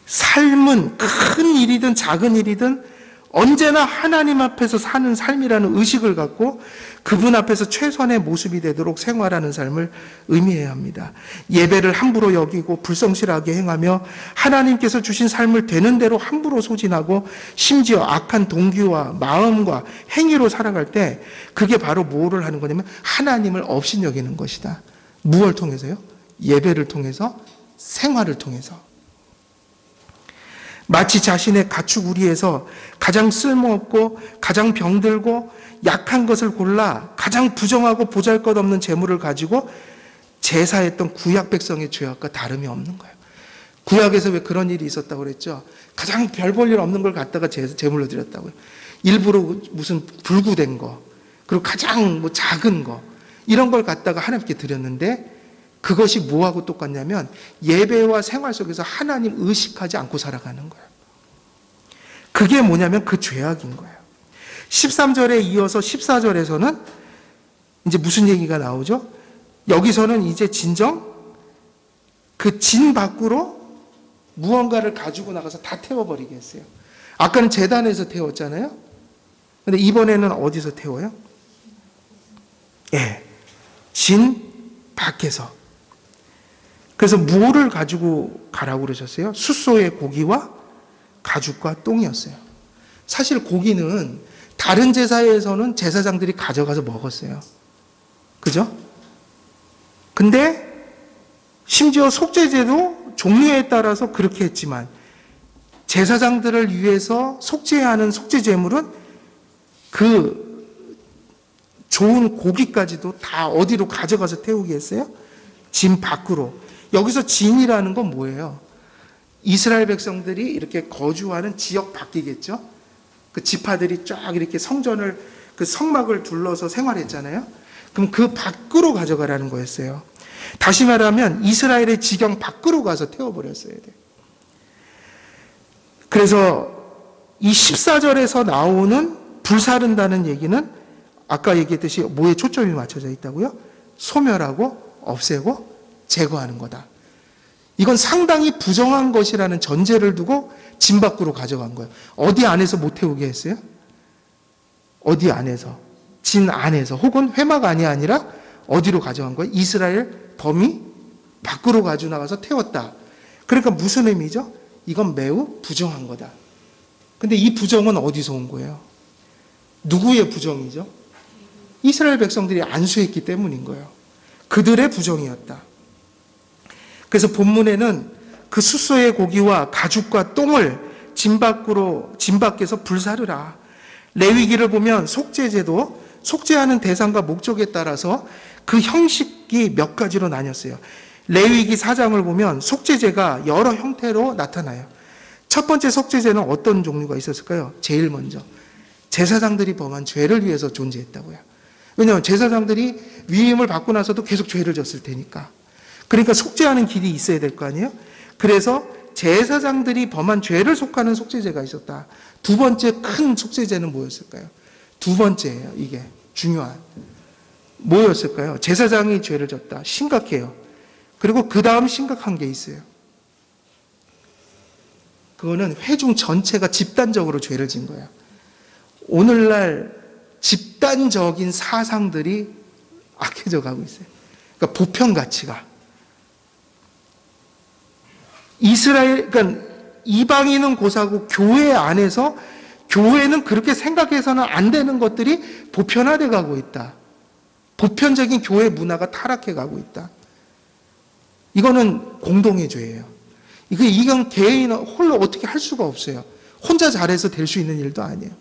삶은 큰 일이든 작은 일이든 언제나 하나님 앞에서 사는 삶이라는 의식을 갖고 그분 앞에서 최선의 모습이 되도록 생활하는 삶을 의미해야 합니다. 예배를 함부로 여기고 불성실하게 행하며 하나님께서 주신 삶을 되는 대로 함부로 소진하고 심지어 악한 동기와 마음과 행위로 살아갈 때 그게 바로 뭐를 하는 거냐면 하나님을 업신여기는 것이다. 무엇을 통해서요? 예배를 통해서, 생활을 통해서. 마치 자신의 가축 우리에서 가장 쓸모없고 가장 병들고 약한 것을 골라 가장 부정하고 보잘것없는 재물을 가지고 제사했던 구약 백성의 죄악과 다름이 없는 거예요. 구약에서 왜 그런 일이 있었다고 그랬죠? 가장 별 볼 일 없는 걸 갖다가 제물로 드렸다고요. 일부러 무슨 불구된 거, 그리고 가장 작은 거, 이런 걸 갖다가 하나님께 드렸는데 그것이 뭐하고 똑같냐면 예배와 생활 속에서 하나님 의식하지 않고 살아가는 거예요. 그게 뭐냐면 그 죄악인 거예요. 13절에 이어서 14절에서는 이제 무슨 얘기가 나오죠? 여기서는 이제 진정 그 진 밖으로 무언가를 가지고 나가서 다 태워버리게 했어요. 아까는 제단에서 태웠잖아요. 근데 이번에는 어디서 태워요? 예, 진 밖에서. 그래서 뭐를 가지고 가라고 그러셨어요? 숫소의 고기와 가죽과 똥이었어요. 사실 고기는 다른 제사에서는 제사장들이 가져가서 먹었어요. 그죠? 근데 심지어 속죄제도 종류에 따라서 그렇게 했지만 제사장들을 위해서 속죄하는 속죄제물은 그 좋은 고기까지도 다 어디로 가져가서 태우게 했어요? 진 밖으로. 여기서 진이라는 건 뭐예요? 이스라엘 백성들이 이렇게 거주하는 지역 밖이겠죠? 그 지파들이 쫙 이렇게 성전을, 그 성막을 둘러서 생활했잖아요? 그럼 그 밖으로 가져가라는 거였어요. 다시 말하면 이스라엘의 지경 밖으로 가서 태워버렸어야 돼요. 그래서 이 14절에서 나오는 불사른다는 얘기는 아까 얘기했듯이 뭐에 초점이 맞춰져 있다고요? 소멸하고 없애고 제거하는 거다. 이건 상당히 부정한 것이라는 전제를 두고 진 밖으로 가져간 거예요. 어디 안에서 못 태우게 했어요? 어디 안에서? 진 안에서. 혹은 회막 안이 아니라 어디로 가져간 거예요? 이스라엘 범위 밖으로 가지고 나가서 태웠다. 그러니까 무슨 의미죠? 이건 매우 부정한 거다. 근데 이 부정은 어디서 온 거예요? 누구의 부정이죠? 이스라엘 백성들이 안수했기 때문인 거예요. 그들의 부정이었다. 그래서 본문에는 그 숫소의 고기와 가죽과 똥을 진 밖에서 불사르라. 레위기를 보면 속죄제도 속죄하는 대상과 목적에 따라서 그 형식이 몇 가지로 나뉘었어요. 레위기 4장을 보면 속죄제가 여러 형태로 나타나요. 첫 번째 속죄제는 어떤 종류가 있었을까요? 제일 먼저 제사장들이 범한 죄를 위해서 존재했다고요. 왜냐하면 제사장들이 위임을 받고 나서도 계속 죄를 졌을 테니까. 그러니까 속죄하는 길이 있어야 될 거 아니에요? 그래서 제사장들이 범한 죄를 속하는 속죄제가 있었다. 두 번째 큰 속죄제는 뭐였을까요? 두 번째예요. 이게 중요한. 뭐였을까요? 제사장이 죄를 졌다. 심각해요. 그리고 그 다음 심각한 게 있어요. 그거는 회중 전체가 집단적으로 죄를 진 거예요. 오늘날 집단적인 사상들이 악해져 가고 있어요. 그러니까 보편 가치가. 그러니까 이방인은 고사고 교회 안에서 교회는 그렇게 생각해서는 안 되는 것들이 보편화돼 가고 있다. 보편적인 교회 문화가 타락해 가고 있다. 이거는 공동의 죄예요. 이건 개인 홀로 어떻게 할 수가 없어요. 혼자 잘해서 될 수 있는 일도 아니에요.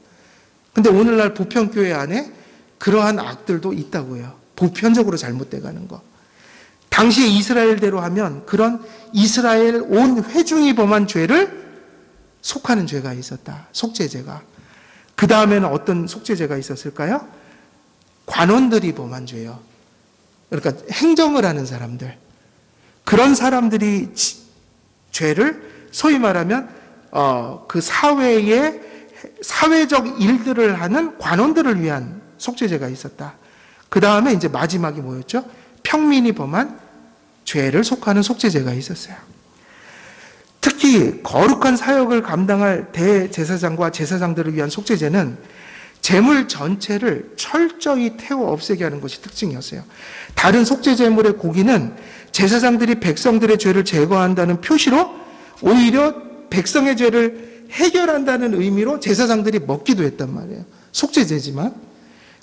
근데 오늘날 보편교회 안에 그러한 악들도 있다고요. 보편적으로 잘못돼 가는 거. 당시에 이스라엘대로 하면 그런 이스라엘 온 회중이 범한 죄를 속하는 죄가 있었다. 속죄제가. 그 다음에는 어떤 속죄제가 있었을까요? 관원들이 범한 죄요. 그러니까 행정을 하는 사람들. 그런 사람들이 죄를 소위 말하면 그 사회의 사회적 일들을 하는 관원들을 위한 속죄제가 있었다. 그 다음에 이제 마지막이 뭐였죠? 평민이 범한 죄를 속하는 속죄제가 있었어요. 특히 거룩한 사역을 감당할 대제사장과 제사장들을 위한 속죄제는 제물 전체를 철저히 태워 없애게 하는 것이 특징이었어요. 다른 속죄제물의 고기는 제사장들이 백성들의 죄를 제거한다는 표시로 오히려 백성의 죄를 해결한다는 의미로 제사장들이 먹기도 했단 말이에요. 속죄제지만.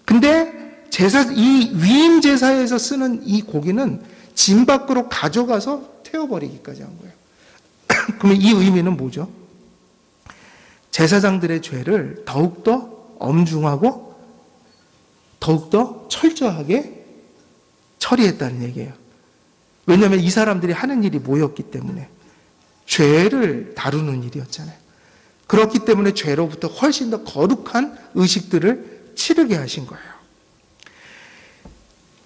근데 이 위임 제사에서 쓰는 이 고기는 진 밖으로 가져가서 태워버리기까지 한 거예요. 그러면 이 의미는 뭐죠? 제사장들의 죄를 더욱더 엄중하고 더욱더 철저하게 처리했다는 얘기예요. 왜냐하면 이 사람들이 하는 일이 뭐였기 때문에 죄를 다루는 일이었잖아요. 그렇기 때문에 죄로부터 훨씬 더 거룩한 의식들을 치르게 하신 거예요.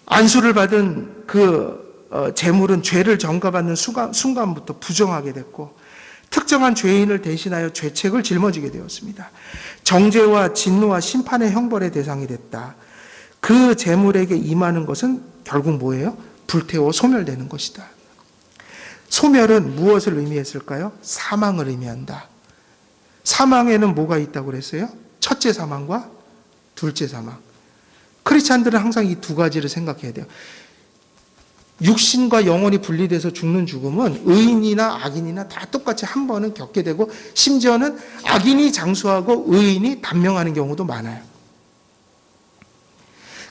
안수를 받은 제물은 죄를 전가받는 순간부터 부정하게 됐고 특정한 죄인을 대신하여 죄책을 짊어지게 되었습니다. 정죄와 진노와 심판의 형벌의 대상이 됐다. 그 제물에게 임하는 것은 결국 뭐예요? 불태워 소멸되는 것이다. 소멸은 무엇을 의미했을까요? 사망을 의미한다. 사망에는 뭐가 있다고 그랬어요? 첫째 사망과 둘째 사망. 크리스찬들은 항상 이 두 가지를 생각해야 돼요. 육신과 영혼이 분리돼서 죽는 죽음은 의인이나 악인이나 다 똑같이 한 번은 겪게 되고 심지어는 악인이 장수하고 의인이 단명하는 경우도 많아요.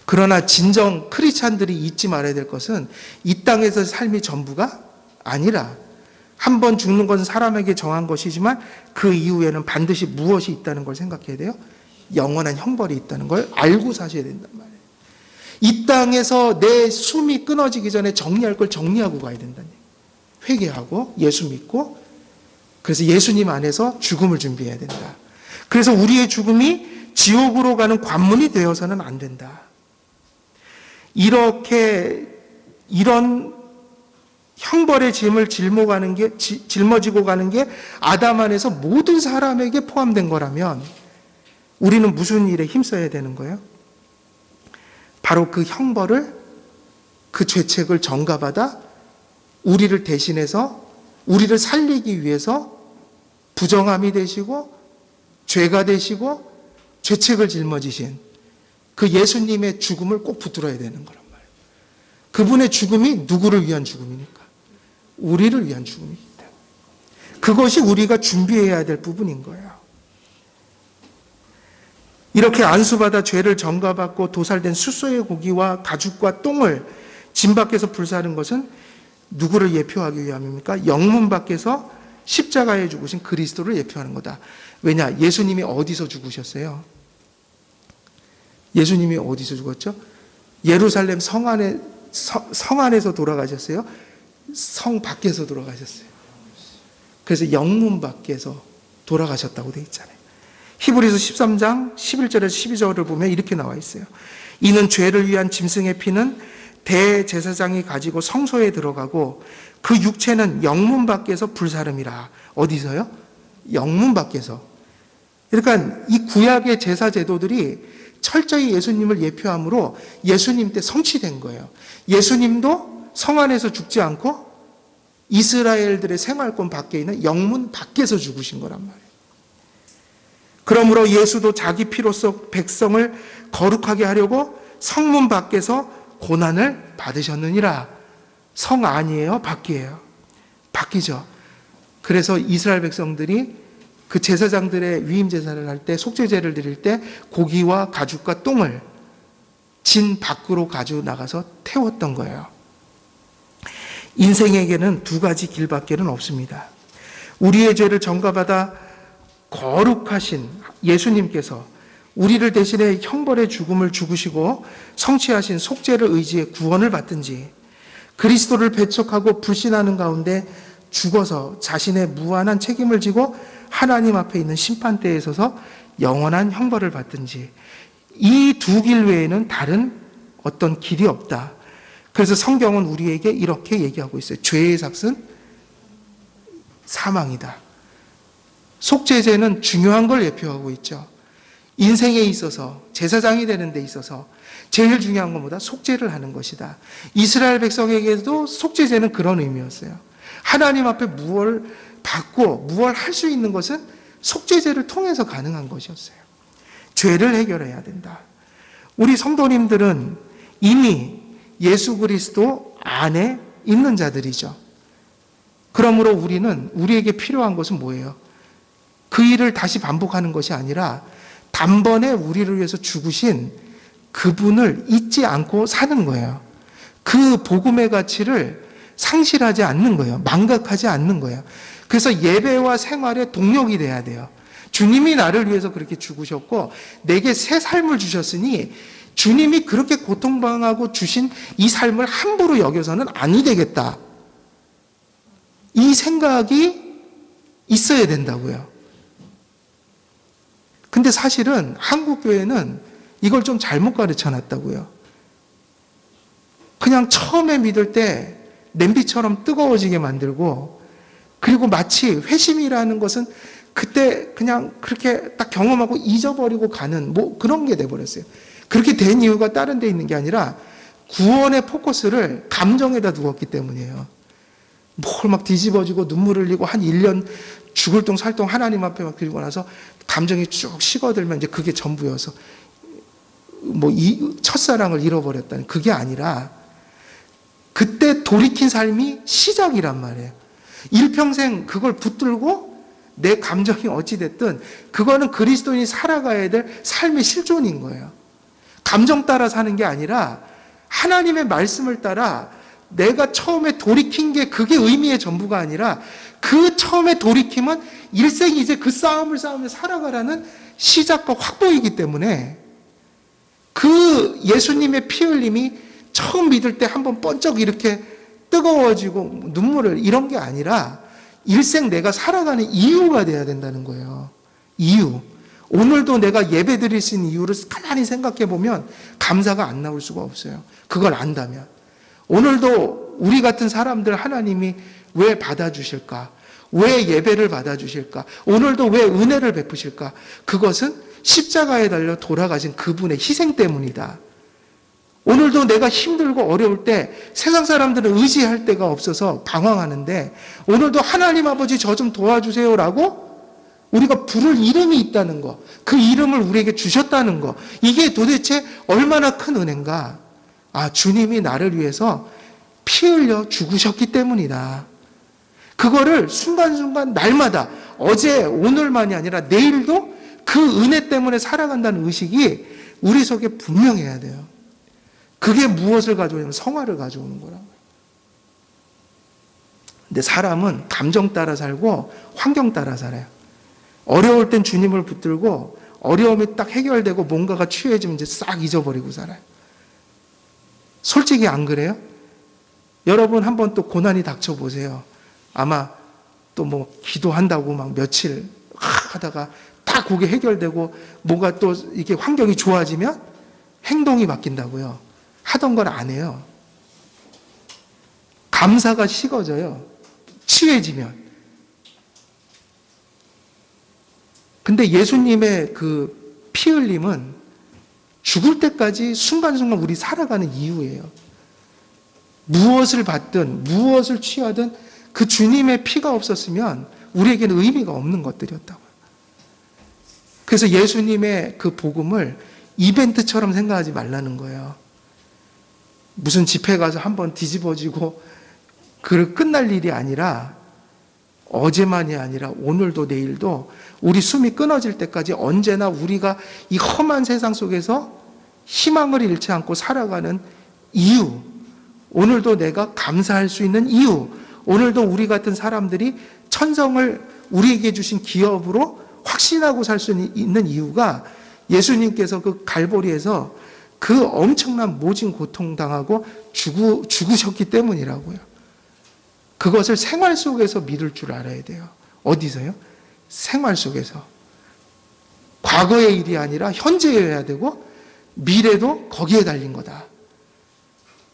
그러나 진정 크리스찬들이 잊지 말아야 될 것은 이 땅에서 삶이 전부가 아니라 한 번 죽는 것은 사람에게 정한 것이지만 그 이후에는 반드시 무엇이 있다는 걸 생각해야 돼요? 영원한 형벌이 있다는 걸 알고 사셔야 된단 말이에요. 이 땅에서 내 숨이 끊어지기 전에 정리할 걸 정리하고 가야 된다는 얘기예요. 회개하고 예수 믿고 그래서 예수님 안에서 죽음을 준비해야 된다. 그래서 우리의 죽음이 지옥으로 가는 관문이 되어서는 안 된다. 이런 형벌의 짐을 짊어지고 가는 게 아담 안에서 모든 사람에게 포함된 거라면 우리는 무슨 일에 힘써야 되는 거예요? 바로 그 형벌을, 그 죄책을 전가받아 우리를 대신해서 우리를 살리기 위해서 부정함이 되시고 죄가 되시고 죄책을 짊어지신 그 예수님의 죽음을 꼭 붙들어야 되는 거란 말이에요. 그분의 죽음이 누구를 위한 죽음입니까? 우리를 위한 죽음이기 때문에. 그것이 우리가 준비해야 될 부분인 거예요. 이렇게 안수받아 죄를 전가받고 도살된 수소의 고기와 가죽과 똥을 진 밖에서 불사른 것은 누구를 예표하기 위함입니까? 영문 밖에서 십자가에 죽으신 그리스도를 예표하는 거다. 왜냐? 예수님이 어디서 죽으셨어요? 예수님이 어디서 죽었죠? 예루살렘 성 안에서 돌아가셨어요? 성 밖에서 돌아가셨어요. 그래서 영문 밖에서 돌아가셨다고 되어 있잖아요. 히브리서 13장 11절에서 12절을 보면 이렇게 나와 있어요. 이는 죄를 위한 짐승의 피는 대제사장이 가지고 성소에 들어가고 그 육체는 영문 밖에서 불사름이라. 어디서요? 영문 밖에서. 그러니까 이 구약의 제사 제도들이 철저히 예수님을 예표함으로 예수님 때 성취된 거예요. 예수님도 성 안에서 죽지 않고 이스라엘들의 생활권 밖에 있는 영문 밖에서 죽으신 거란 말이에요. 그러므로 예수도 자기 피로써 백성을 거룩하게 하려고 성문 밖에서 고난을 받으셨느니라. 성 안이에요? 밖이에요? 밖이죠. 그래서 이스라엘 백성들이 그 제사장들의 위임 제사를 할 때, 속죄제를 드릴 때 고기와 가죽과 똥을 진 밖으로 가지고 나가서 태웠던 거예요. 인생에게는 두 가지 길밖에는 없습니다. 우리의 죄를 전가받아 거룩하신 예수님께서 우리를 대신해 형벌의 죽음을 죽으시고 성취하신 속죄를 의지해 구원을 받든지 그리스도를 배척하고 불신하는 가운데 죽어서 자신의 무한한 책임을 지고 하나님 앞에 있는 심판대에 서서 영원한 형벌을 받든지 이 두 길 외에는 다른 어떤 길이 없다. 그래서 성경은 우리에게 이렇게 얘기하고 있어요. 죄의 삭은 사망이다. 속죄제는 중요한 걸 예표하고 있죠. 인생에 있어서 제사장이 되는 데 있어서 제일 중요한 것보다 속죄를 하는 것이다. 이스라엘 백성에게도 속죄제는 그런 의미였어요. 하나님 앞에 무엇을 받고 무엇을 할 수 있는 것은 속죄제를 통해서 가능한 것이었어요. 죄를 해결해야 된다. 우리 성도님들은 이미 예수 그리스도 안에 있는 자들이죠. 그러므로 우리에게 필요한 것은 뭐예요? 그 일을 다시 반복하는 것이 아니라 단번에 우리를 위해서 죽으신 그분을 잊지 않고 사는 거예요. 그 복음의 가치를 상실하지 않는 거예요. 망각하지 않는 거예요. 그래서 예배와 생활의 동력이 돼야 돼요. 주님이 나를 위해서 그렇게 죽으셨고 내게 새 삶을 주셨으니 주님이 그렇게 고통당하고 주신 이 삶을 함부로 여겨서는 아니 되겠다. 이 생각이 있어야 된다고요. 근데 사실은 한국 교회는 이걸 좀 잘못 가르쳐 놨다고요. 그냥 처음에 믿을 때 냄비처럼 뜨거워지게 만들고, 그리고 마치 회심이라는 것은 그때 그냥 그렇게 딱 경험하고 잊어버리고 가는 그런 게 돼버렸어요. 그렇게 된 이유가 다른 데 있는 게 아니라 구원의 포커스를 감정에다 두었기 때문이에요. 뭘 막 뒤집어지고 눈물 흘리고 한 1년 죽을 똥 살 똥 하나님 앞에 막 드리고 나서 감정이 쭉 식어들면 이제 그게 전부여서 이 첫사랑을 잃어버렸다는, 그게 아니라 그때 돌이킨 삶이 시작이란 말이에요. 일평생 그걸 붙들고 내 감정이 어찌됐든 그거는 그리스도인이 살아가야 될 삶의 실존인 거예요. 감정 따라 사는 게 아니라 하나님의 말씀을 따라 내가 처음에 돌이킨 게 그게 의미의 전부가 아니라 그 처음에 돌이킴은 일생이 이제 그 싸움을 싸우며 살아가라는 시작과 확보이기 때문에 그 예수님의 피 흘림이 처음 믿을 때 한번 번쩍 이렇게 뜨거워지고 눈물을 이런 게 아니라 일생 내가 살아가는 이유가 돼야 된다는 거예요. 이유. 오늘도 내가 예배 드릴 수 있는 이유를 가만히 생각해 보면 감사가 안 나올 수가 없어요. 그걸 안다면. 오늘도 우리 같은 사람들 하나님이 왜 받아주실까? 왜 예배를 받아주실까? 오늘도 왜 은혜를 베푸실까? 그것은 십자가에 달려 돌아가신 그분의 희생 때문이다. 오늘도 내가 힘들고 어려울 때 세상 사람들은 의지할 데가 없어서 방황하는데 오늘도 하나님 아버지 저 좀 도와주세요라고 우리가 부를 이름이 있다는 거, 그 이름을 우리에게 주셨다는 거, 이게 도대체 얼마나 큰 은혜인가. 주님이 나를 위해서 피 흘려 죽으셨기 때문이다. 그거를 순간순간 날마다, 어제 오늘만이 아니라 내일도 그 은혜 때문에 살아간다는 의식이 우리 속에 분명해야 돼요. 그게 무엇을 가져오냐면 성화를 가져오는 거라고요. 근데 사람은 감정 따라 살고 환경 따라 살아요. 어려울 땐 주님을 붙들고 어려움이 딱 해결되고 뭔가가 취해지면 이제 싹 잊어버리고 살아요. 솔직히 안 그래요? 여러분 한번 또 고난이 닥쳐보세요. 아마 또 기도한다고 막 며칠 하다가 딱 그게 해결되고 뭔가 또 이게 환경이 좋아지면 행동이 바뀐다고요. 하던 걸 안 해요. 감사가 식어져요. 취해지면. 근데 예수님의 그 피 흘림은 죽을 때까지 순간순간 우리 살아가는 이유예요. 무엇을 받든 무엇을 취하든 그 주님의 피가 없었으면 우리에게는 의미가 없는 것들이었다고요. 그래서 예수님의 그 복음을 이벤트처럼 생각하지 말라는 거예요. 무슨 집회 가서 한번 뒤집어지고 끝날 일이 아니라 어제만이 아니라 오늘도 내일도 우리 숨이 끊어질 때까지 언제나 우리가 이 험한 세상 속에서 희망을 잃지 않고 살아가는 이유, 오늘도 내가 감사할 수 있는 이유, 오늘도 우리 같은 사람들이 천성을 우리에게 주신 기업으로 확신하고 살 수 있는 이유가 예수님께서 그 갈보리에서 그 엄청난 모진 고통당하고 죽으셨기 때문이라고요. 그것을 생활 속에서 믿을 줄 알아야 돼요. 어디서요? 생활 속에서. 과거의 일이 아니라 현재여야 되고 미래도 거기에 달린 거다.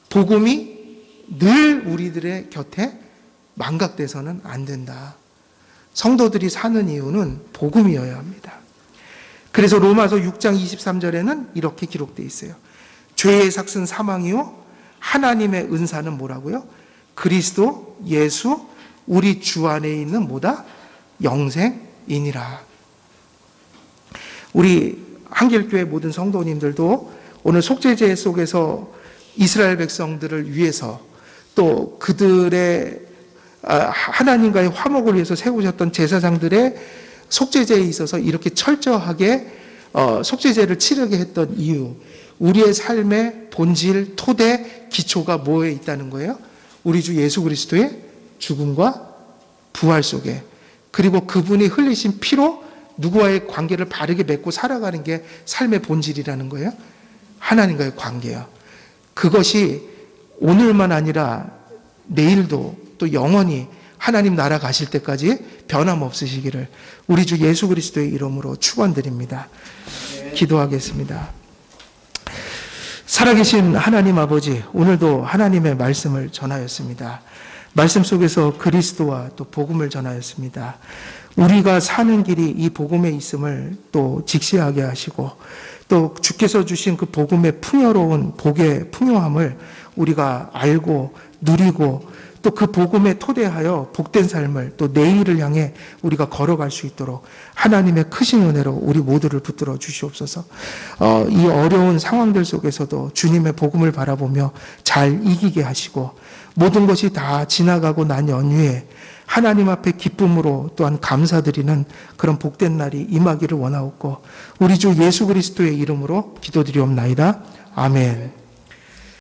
복음이 늘 우리들의 곁에 망각돼서는 안 된다. 성도들이 사는 이유는 복음이어야 합니다. 그래서 로마서 6장 23절에는 이렇게 기록되어 있어요. 죄의 삭은 사망이요 하나님의 은사는 뭐라고요? 그리스도 예수 우리 주 안에 있는 뭐다? 영생이니라. 우리 한길교회 모든 성도님들도 오늘 속죄제 속에서 이스라엘 백성들을 위해서 또 그들의 하나님과의 화목을 위해서 세우셨던 제사장들의 속죄제에 있어서 이렇게 철저하게 속죄제를 치르게 했던 이유, 우리의 삶의 본질, 토대, 기초가 뭐에 있다는 거예요? 우리 주 예수 그리스도의 죽음과 부활 속에, 그리고 그분이 흘리신 피로 누구와의 관계를 바르게 맺고 살아가는 게 삶의 본질이라는 거예요. 하나님과의 관계요. 그것이 오늘만 아니라 내일도 또 영원히 하나님 나라 가실 때까지 변함없으시기를 우리 주 예수 그리스도의 이름으로 축원드립니다. 기도하겠습니다. 살아계신 하나님 아버지, 오늘도 하나님의 말씀을 전하였습니다. 말씀 속에서 그리스도와 또 복음을 전하였습니다. 우리가 사는 길이 이 복음에 있음을 또 직시하게 하시고, 또 주께서 주신 그 복음의 풍요로운 복의 풍요함을 우리가 알고 누리고, 또 그 복음에 토대하여 복된 삶을 또 내일을 향해 우리가 걸어갈 수 있도록 하나님의 크신 은혜로 우리 모두를 붙들어 주시옵소서. 이 어려운 상황들 속에서도 주님의 복음을 바라보며 잘 이기게 하시고, 모든 것이 다 지나가고 난 연후에 하나님 앞에 기쁨으로 또한 감사드리는 그런 복된 날이 임하기를 원하옵고, 우리 주 예수 그리스도의 이름으로 기도드리옵나이다. 아멘.